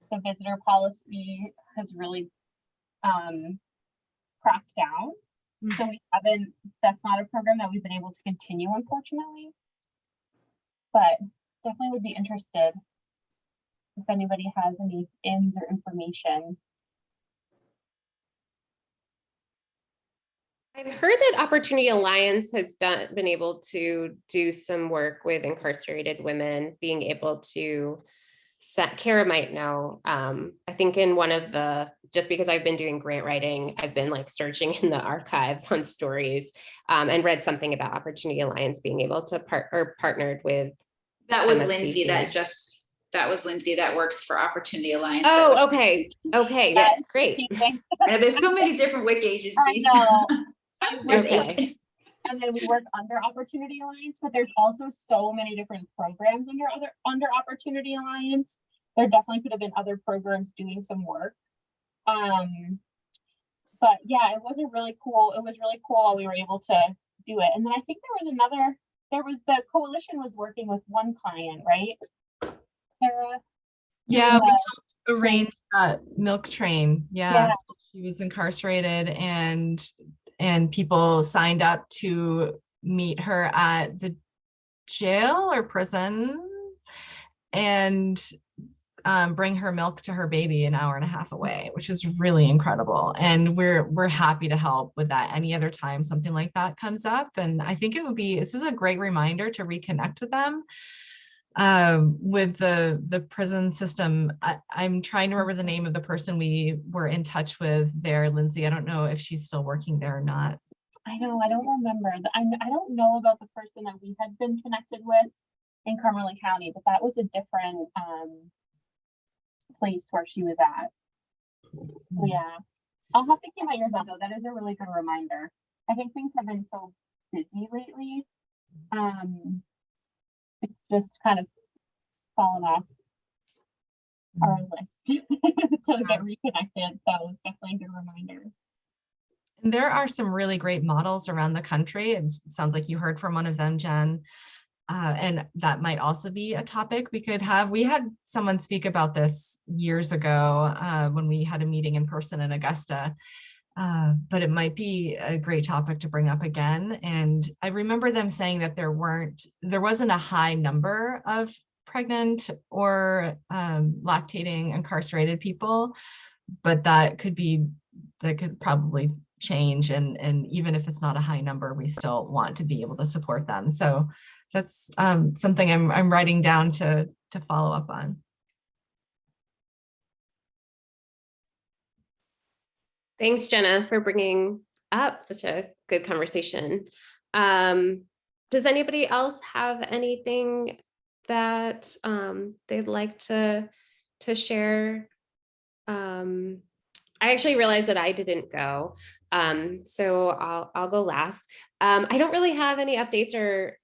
the visitor policy has really cracked down. So that's not a program that we've been able to continue, unfortunately. But definitely would be interested if anybody has any ins or information.
I've heard that Opportunity Alliance has been able to do some work with incarcerated women, being able to Kara might know. I think in one of just because I've been doing grant writing, I've been searching in the archives on stories and read something about Opportunity Alliance being able to partnered with.
That was
MSBC.
Lindsay that was Lindsay that works for Opportunity Alliance.
Oh, okay. Okay, yeah, great.
I know there's so many different WIC agencies.
There's 8. And then we work under Opportunity Alliance, but there's also so many different programs under Opportunity Alliance. There definitely could have been other programs doing some work. But yeah, it was really cool while we were able to do it. And then I think the coalition was working with one client, right? Sarah?
Yeah, we helped arrange that milk train. Yeah. So she was incarcerated, and people signed up to meet her at the jail or prison. and bring her milk to her baby an hour and a half away, which is really incredible. And we're happy to help with that any other time something like that comes up. And I think this is a great reminder to reconnect with them. With the prison system, I'm trying to remember the name of the person we were in touch with there, Lindsay. I don't know if she's still working there or not.
I know, I don't remember. I don't know about the person that we had been connected with in Cumberland County, but that was a different place where she was at. Yeah, I'll have to keep my ears out though. That is a really good reminder. I think things have been so busy lately. It's just kind of fallen off our list to get reconnected. So it's definitely a good reminder.
And there are some really great models around the country. It sounds like you heard from one of them, Jen. And that might also be a topic we could have. We had someone speak about this years ago when we had a meeting in person in Augusta, but it might be a great topic to bring up again. And I remember them saying that there wasn't a high number of pregnant or lactating incarcerated people, but that could probably change. And even if it's not a high number, we still want to be able to support them. So that's something I'm writing down to follow up on.
Thanks, Jenna, for bringing up such a good conversation. Does anybody else have anything that they'd like to share? I actually realized that I didn't go, so I'll go last. I don't really have any updates or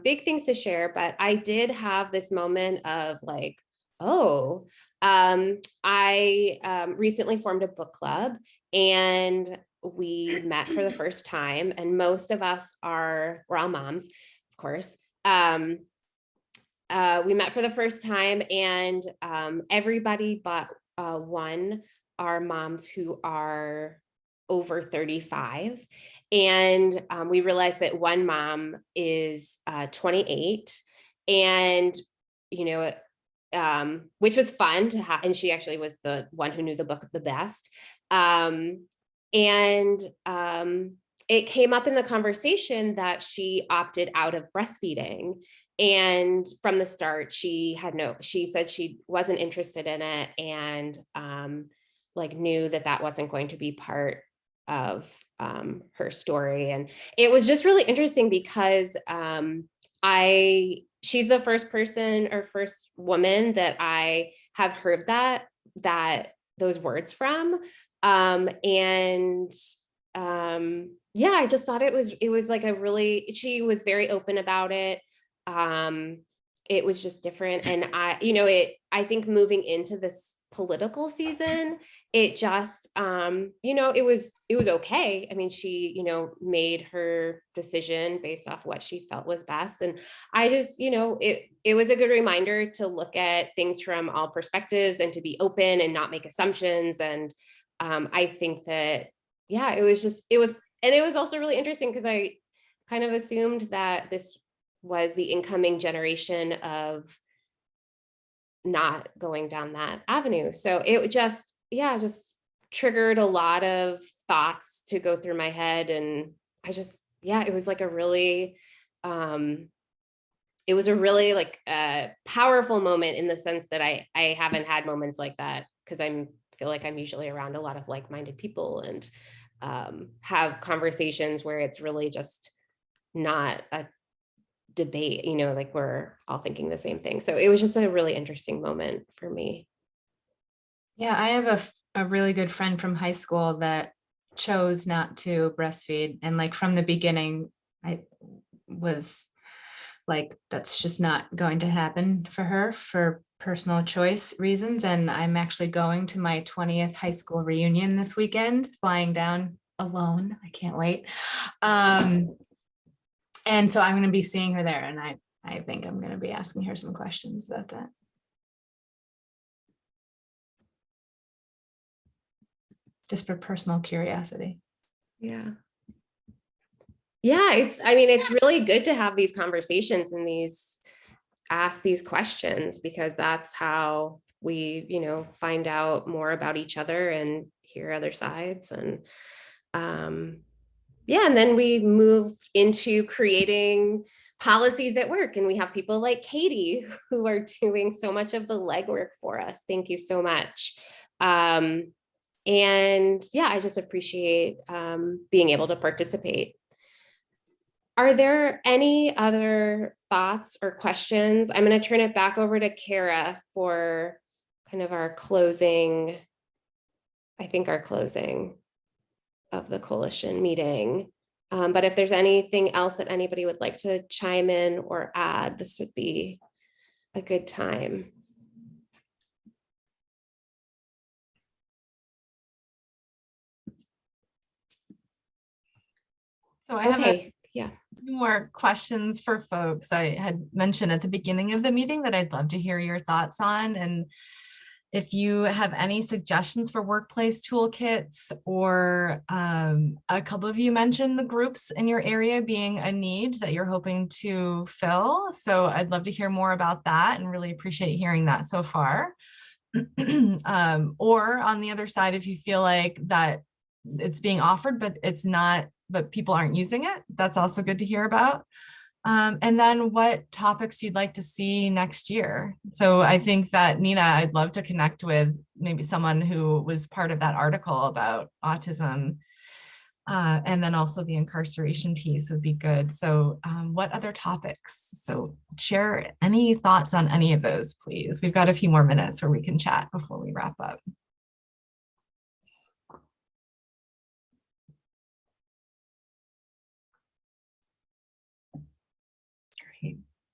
big things to share, but I did have this moment of like, oh, I recently formed a book club and we met for the first time, and most of us we're all moms, of course. We met for the first time, and everybody but one are moms who are over 35. And we realized that one mom is 28, and, which was fun to have. And she actually was the one who knew the book the best. It came up in the conversation that she opted out of breastfeeding. And from the start, she said she wasn't interested in it, and knew that wasn't going to be part of her story. And it was just really interesting because she's the first person or first woman that I have heard those words from. I just thought it was like she was very open about it. It was just different. And I think moving into this political season, it just, it was okay. I mean, she, made her decision based off what she felt was best. And I just, it was a good reminder to look at things from all perspectives and to be open and not make assumptions. And I think that, it was also really interesting because I kind of assumed that this was the incoming generation of not going down that avenue. So it just triggered a lot of thoughts to go through my head. And it was like a really, it was a really powerful moment in the sense that I haven't had moments like that because I feel like I'm usually around a lot of like-minded people and have conversations where it's really just not a debate, we're all thinking the same thing. So it was just a really interesting moment for me.
Yeah, I have a really good friend from high school that chose not to breastfeed. And from the beginning, I was like, that's just not going to happen for her for personal choice reasons. And I'm actually going to my 20th high school reunion this weekend, flying down alone. I can't wait. And so I'm going to be seeing her there, and I think I'm going to be asking her some questions about that. Just for personal curiosity.
Yeah. Yeah, it's really good to have these conversations and these ask these questions, because that's how we, find out more about each other and hear other sides. And yeah, and then we move into creating policies that work. And we have people like Katie who are doing so much of the legwork for us. Thank you so much. And yeah, I just appreciate being able to participate. Are there any other thoughts or questions? I'm going to turn it back over to Kara for kind of our closing, our closing of the coalition meeting. But if there's anything else that anybody would like to chime in or add, this would be a good time.
So I have a
few
more questions for folks. I had mentioned at the beginning of the meeting that I'd love to hear your thoughts on, and if you have any suggestions for workplace toolkits, or a couple of you mentioned the groups in your area being a need that you're hoping to fill. So I'd love to hear more about that and really appreciate hearing that so far. Or on the other side, if you feel like that it's being offered, but it's not, but people aren't using it, that's also good to hear about. And then what topics you'd like to see next year. So I think that, Nina, I'd love to connect with maybe someone who was part of that article about autism. And then also the incarceration piece would be good. So what other topics? So share any thoughts on any of those, please. We've got a few more minutes where we can chat before we wrap up.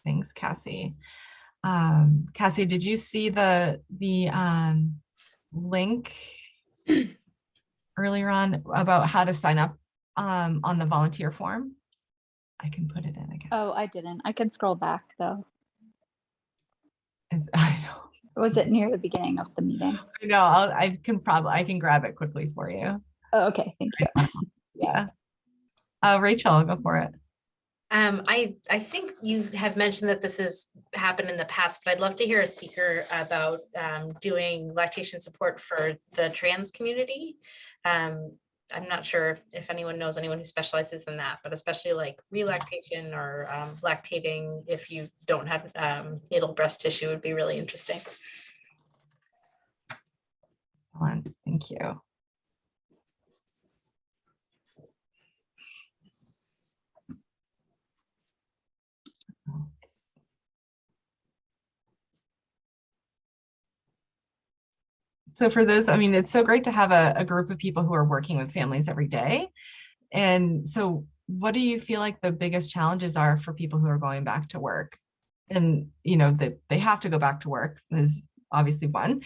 Thanks, Cassie. Cassie, did you see the link earlier on about how to sign up on the volunteer form? I can put it in again.
Oh, I didn't. I can scroll back though.
I know.
Was it near the beginning of the meeting?
I know. I can grab it quickly for you.
Oh, okay, thank you.
Yeah. Rachel, go for it.
I think you have mentioned that this has happened in the past, but I'd love to hear a speaker about doing lactation support for the trans community. I'm not sure if anyone knows anyone who specializes in that, but especially like relactation or lactating if you don't have natal breast tissue would be really interesting.
Excellent. Thank you. So for those, I mean, it's so great to have a group of people who are working with families every day. And so what do you feel like the biggest challenges are for people who are going back to work? And, that they have to go back to work is obviously one.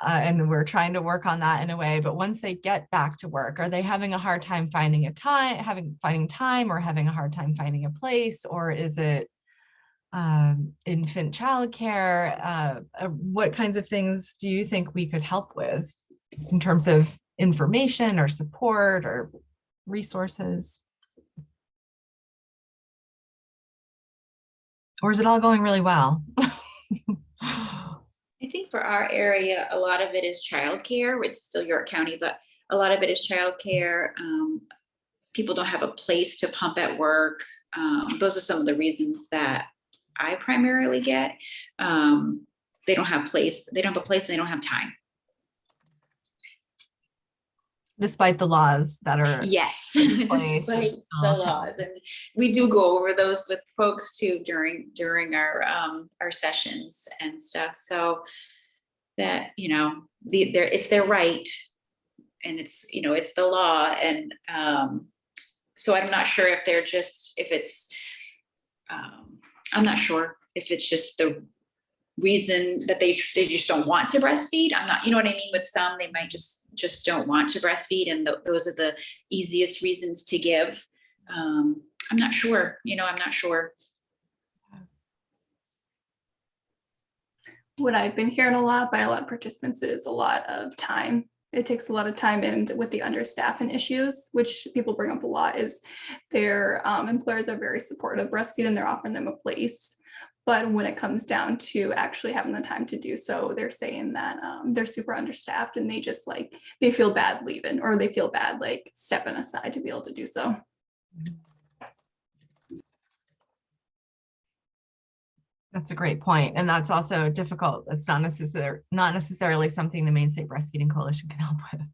And we're trying to work on that in a way, but once they get back to work, are they having a hard time finding finding time, or having a hard time finding a place, or is it infant childcare? What kinds of things do you think we could help with in terms of information or support or resources? Or is it all going really well?
I think for our area, a lot of it is childcare. It's still York County, but a lot of it is childcare. People don't have a place to pump at work. Those are some of the reasons that I primarily get. They don't have a place, and they don't have time.
Despite the laws that are
yes, despite the laws, and we do go over those with folks too during our sessions and stuff. So that it's their right, and it's the law, and so I'm not sure if I'm not sure if it's just the reason that they just don't want to breastfeed. I'm not, what I mean? With some, they might just don't want to breastfeed, and those are the easiest reasons to give. I'm not sure, I'm not sure.
What I've been hearing a lot by a lot of participants is a lot of time. It takes a lot of time, and with the understaffing issues, which people bring up a lot, is their employers are very supportive of breastfeeding. They're offering them a place, But when it comes down to actually having the time to do so, they're saying that they're super understaffed and they just like, they feel bad leaving, or they feel bad like stepping aside to be able to do so.
That's a great point. And that's also difficult. It's not necessarily something the Maine State Breastfeeding Coalition can help with,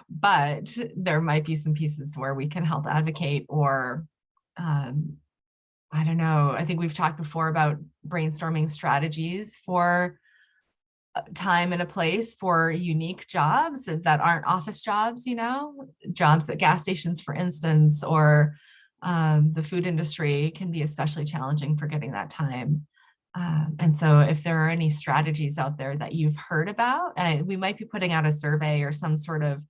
but there might be some pieces where we can help advocate, or I don't know. I think we've talked before about brainstorming strategies for time and a place for unique jobs that aren't office jobs, you know, jobs at gas stations, for instance, or the food industry can be especially challenging for getting that time. And so if there are any strategies out there that you've heard about, we might be putting out a survey or some sort of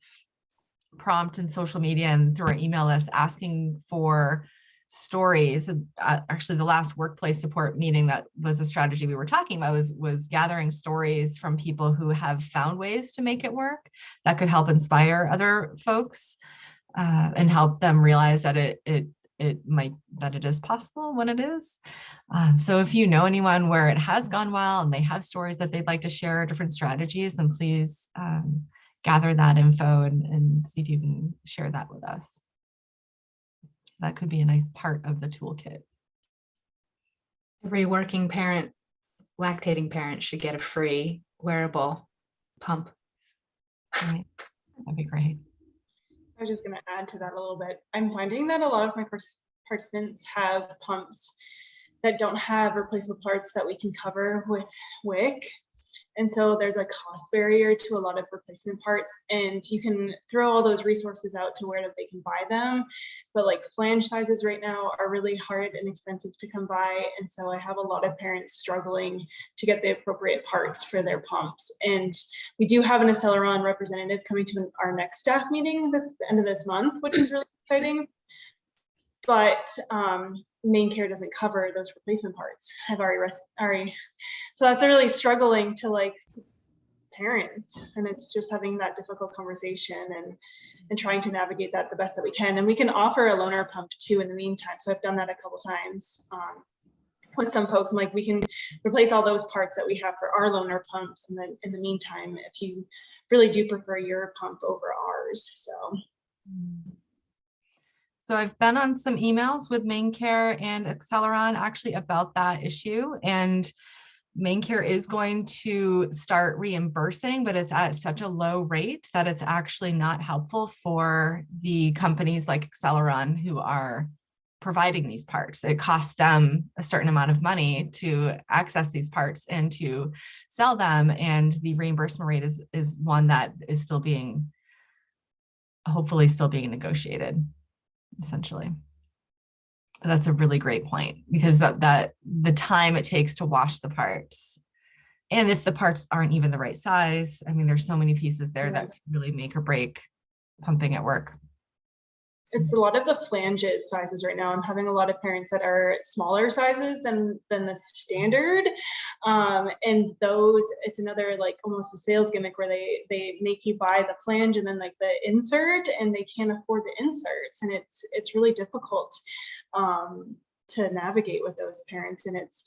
prompt in social media and through our email list asking for stories. Actually, the last workplace support meeting that was a strategy we were talking about was gathering stories from people who have found ways to make it work that could help inspire other folks and help them realize that it is possible when it is. So if you know anyone where it has gone well and they have stories that they'd like to share, different strategies, then please gather that info and see if you can share that with us. That could be a nice part of the toolkit.
Every working parent, lactating parent should get a free wearable pump.
Right. That'd be great.
I was just going to add to that a little bit. I'm finding that a lot of my participants have pumps that don't have replaceable parts that we can cover with WIC. And so there's a cost barrier to a lot of replacement parts, and you can throw all those resources out to where they can buy them. But like flange sizes right now are really hard and expensive to come by. And so I have a lot of parents struggling to get the appropriate parts for their pumps. And we do have an Acceleron representative coming to our next staff meeting the end of this month, which is really exciting. But Maine Care doesn't cover those replacement parts. I've already, so that's really struggling to like parents, and it's just having that difficult conversation and trying to navigate that the best that we can. And we can offer a loaner pump too in the meantime. So I've done that a couple times with some folks. I'm like, we can replace all those parts that we have for our loaner pumps, and then in the meantime, if you really do prefer your pump over ours, so.
So I've been on some emails with Maine Care and Acceleron actually about that issue, and Maine Care is going to start reimbursing, but it's at such a low rate that it's actually not helpful for the companies like Acceleron who are providing these parts. It costs them a certain amount of money to access these parts and to sell them, and the reimbursement rate is one that is still being, hopefully still being negotiated, essentially. But that's a really great point, because that the time it takes to wash the parts, and if the parts aren't even the right size, I mean, there's so many pieces there that can really make or break pumping at work.
It's a lot of the flanges sizes right now. I'm having a lot of parents that are smaller sizes than the standard. And those, it's another like almost a sales gimmick where they make you buy the flange and then like the insert, and they can't afford the inserts. And it's really difficult to navigate with those parents, and it's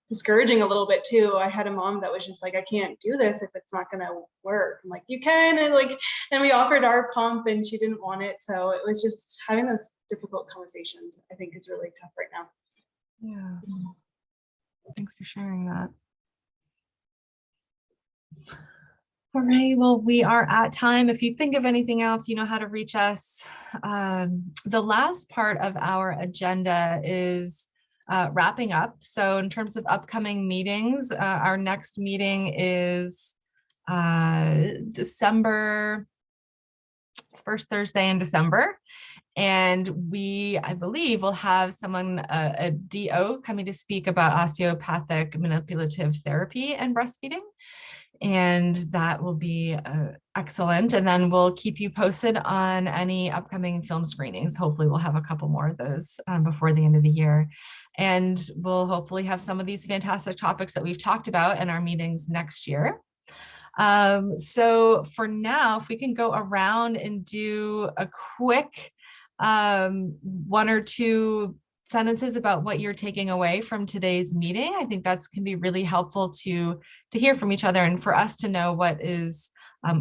discouraging a little bit too. I had a mom that was just like, I can't do this if it's not going to work. I'm like, you can. And we offered our pump and she didn't want it. So it was just having those difficult conversations, I think, is really tough right now.
Yeah. Thanks for sharing that. All right, well, we are at time. If you think of anything else, you know how to reach us. The last part of our agenda is wrapping up. So in terms of upcoming meetings, our next meeting is December, first Thursday in December. And I believe, will have someone, a DO, coming to speak about osteopathic manipulative therapy and breastfeeding. And that will be excellent. And then we'll keep you posted on any upcoming film screenings. Hopefully we'll have a couple more of those before the end of the year. And we'll hopefully have some of these fantastic topics that we've talked about in our meetings next year. So for now, if we can go around and do a quick 1 or 2 sentences about what you're taking away from today's meeting. I think that's can be really helpful to hear from each other and for us to know what is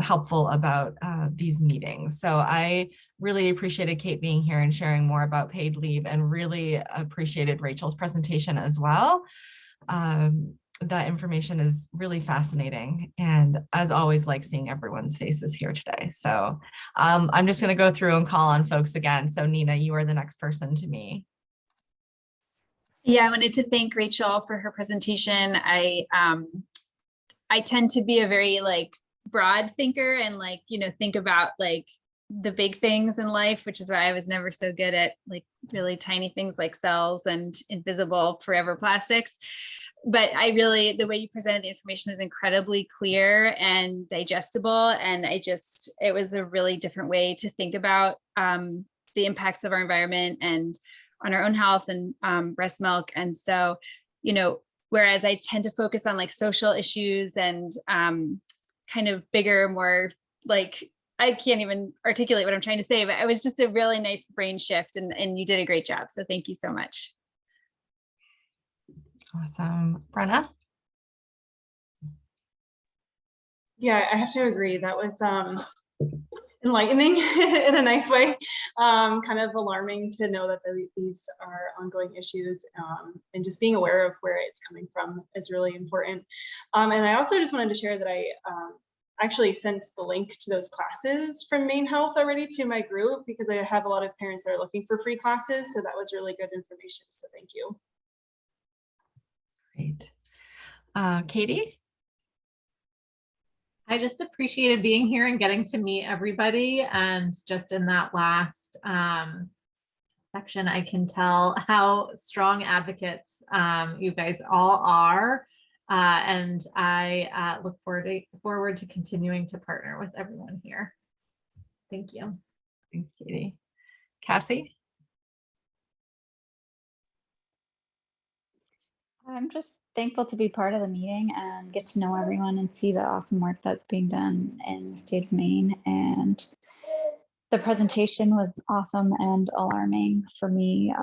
helpful about these meetings. So I really appreciated Kate being here and sharing more about paid leave, and really appreciated Rachel's presentation as well. That information is really fascinating, and as always, like seeing everyone's faces here today. So I'm just going to go through and call on folks again. So Nina, you are the next person to me.
Yeah, I wanted to thank Rachel for her presentation. I tend to be a very like broad thinker and like, you know, think about like the big things in life, which is why I was never so good at like really tiny things like cells and invisible forever plastics. But I really, the way you presented the information is incredibly clear and digestible. And it was a really different way to think about the impacts of our environment and on our own health and breast milk. And so, you know, whereas I tend to focus on like social issues and kind of bigger, more like, I can't even articulate what I'm trying to say, but it was just a really nice brain shift, and you did a great job. So thank you so much.
Awesome. Brenna?
Yeah, I have to agree. That was enlightening in a nice way. Kind of alarming to know that these are ongoing issues, and just being aware of where it's coming from is really important. And I also just wanted to share that I actually sent the link to those classes from Maine Health already to my group, because I have a lot of parents that are looking for free classes. So that was really good information. So thank you.
Great. Katie?
I just appreciated being here and getting to meet everybody. And just in that last section, I can tell how strong advocates you guys all are. And I look forward to continuing to partner with everyone here. Thank you.
Thanks, Katie. Cassie?
I'm just thankful to be part of the meeting and get to know everyone and see the awesome work that's being done in the state of Maine. And the presentation was awesome and alarming for me.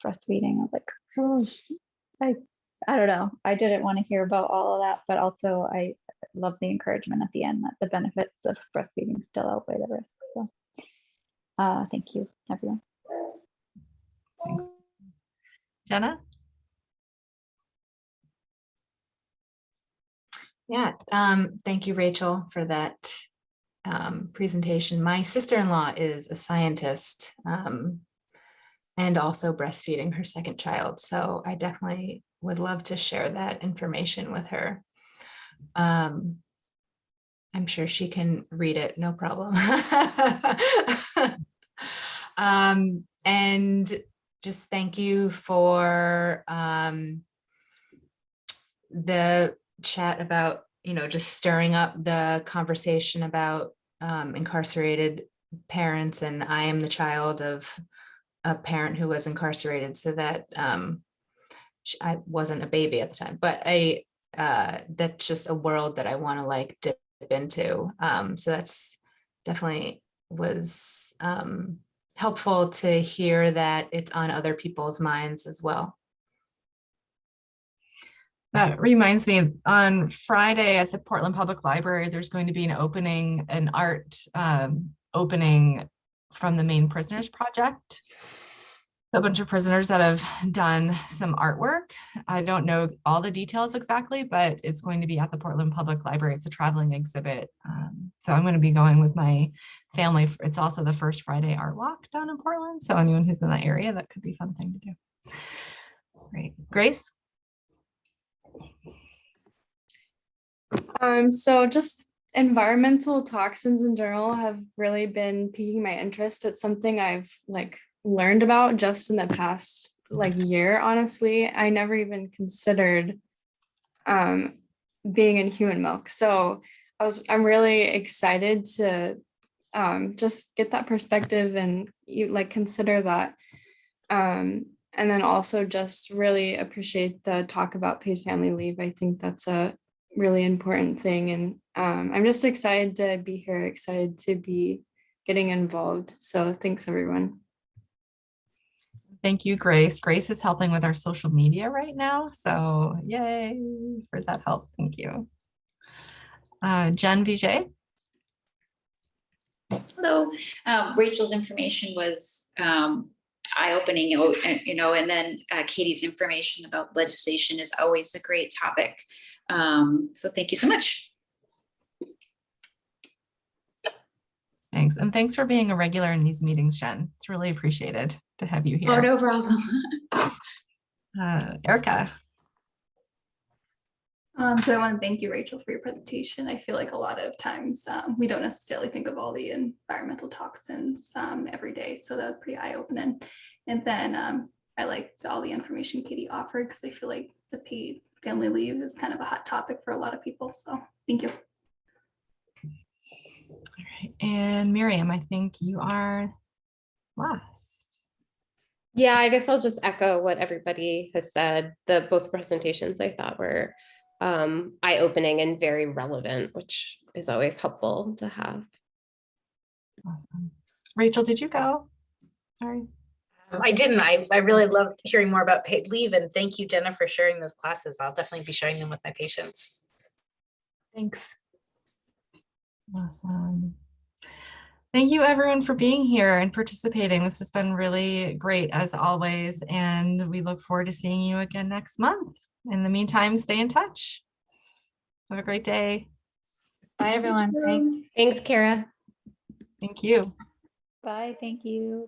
Breastfeeding, I was like, oh, I don't know. I didn't want to hear about all of that, but also I love the encouragement at the end that the benefits of breastfeeding still outweigh the risks. So thank you, everyone.
Thanks. Jenna?
Yeah, thank you, Rachel, for that presentation. My sister-in-law is a scientist and also breastfeeding her second child. So I definitely would love to share that information with her. I'm sure she can read it, no problem. And just thank you for the chat about, you know, just stirring up the conversation about incarcerated parents. And I am the child of a parent who was incarcerated, so that I wasn't a baby at the time, but that's just a world that I want to like dip into. So that's definitely was helpful to hear that it's on other people's minds as well.
That reminds me, on Friday at the Portland Public Library, there's going to be an art opening from the Maine Prisoners Project. A bunch of prisoners that have done some artwork. I don't know all the details exactly, but it's going to be at the Portland Public Library. It's a traveling exhibit. So I'm going to be going with my family. It's also the first Friday art walk down in Portland. So anyone who's in that area, that could be a fun thing to do. Great. Grace?
So just environmental toxins in general have really been piquing my interest. It's something I've like learned about just in the past like year. Honestly, I never even considered being in human milk. So I'm really excited to just get that perspective and you like consider that. And then also just really appreciate the talk about paid family leave. I think that's a really important thing. And I'm just excited to be here, excited to be getting involved. So thanks, everyone.
Thank you, Grace. Grace is helping with our social media right now. So yay for that help. Thank you. Jen Vijay.
Hello. Rachel's information was eye-opening, and then Katie's information about legislation is always a great topic. So thank you so much.
Thanks. And thanks for being a regular in these meetings, Jen. It's really appreciated to have you here.
Oh, no problem.
Erica.
So I want to thank you, Rachel, for your presentation. I feel like a lot of times we don't necessarily think of all the environmental toxins every day. So that was pretty eye-opening. And then I liked all the information Katie offered because I feel like the paid family leave is kind of a hot topic for a lot of people. So thank you.
All right. And Miriam, I think you are last.
Yeah, I guess I'll just echo what everybody has said. Both presentations I thought were eye-opening and very relevant, which is always helpful to have.
Awesome. Rachel, did you go? Sorry.
I didn't. I really loved hearing more about paid leave, and thank you, Jenna, for sharing those classes. I'll definitely be sharing them with my patients.
Thanks. Awesome. Thank you everyone for being here and participating. This has been really great as always, and we look forward to seeing you again next month. In the meantime, stay in touch. Have a great day.
Bye, everyone.
Thanks, Kara.
Thank you.
Bye. Thank you.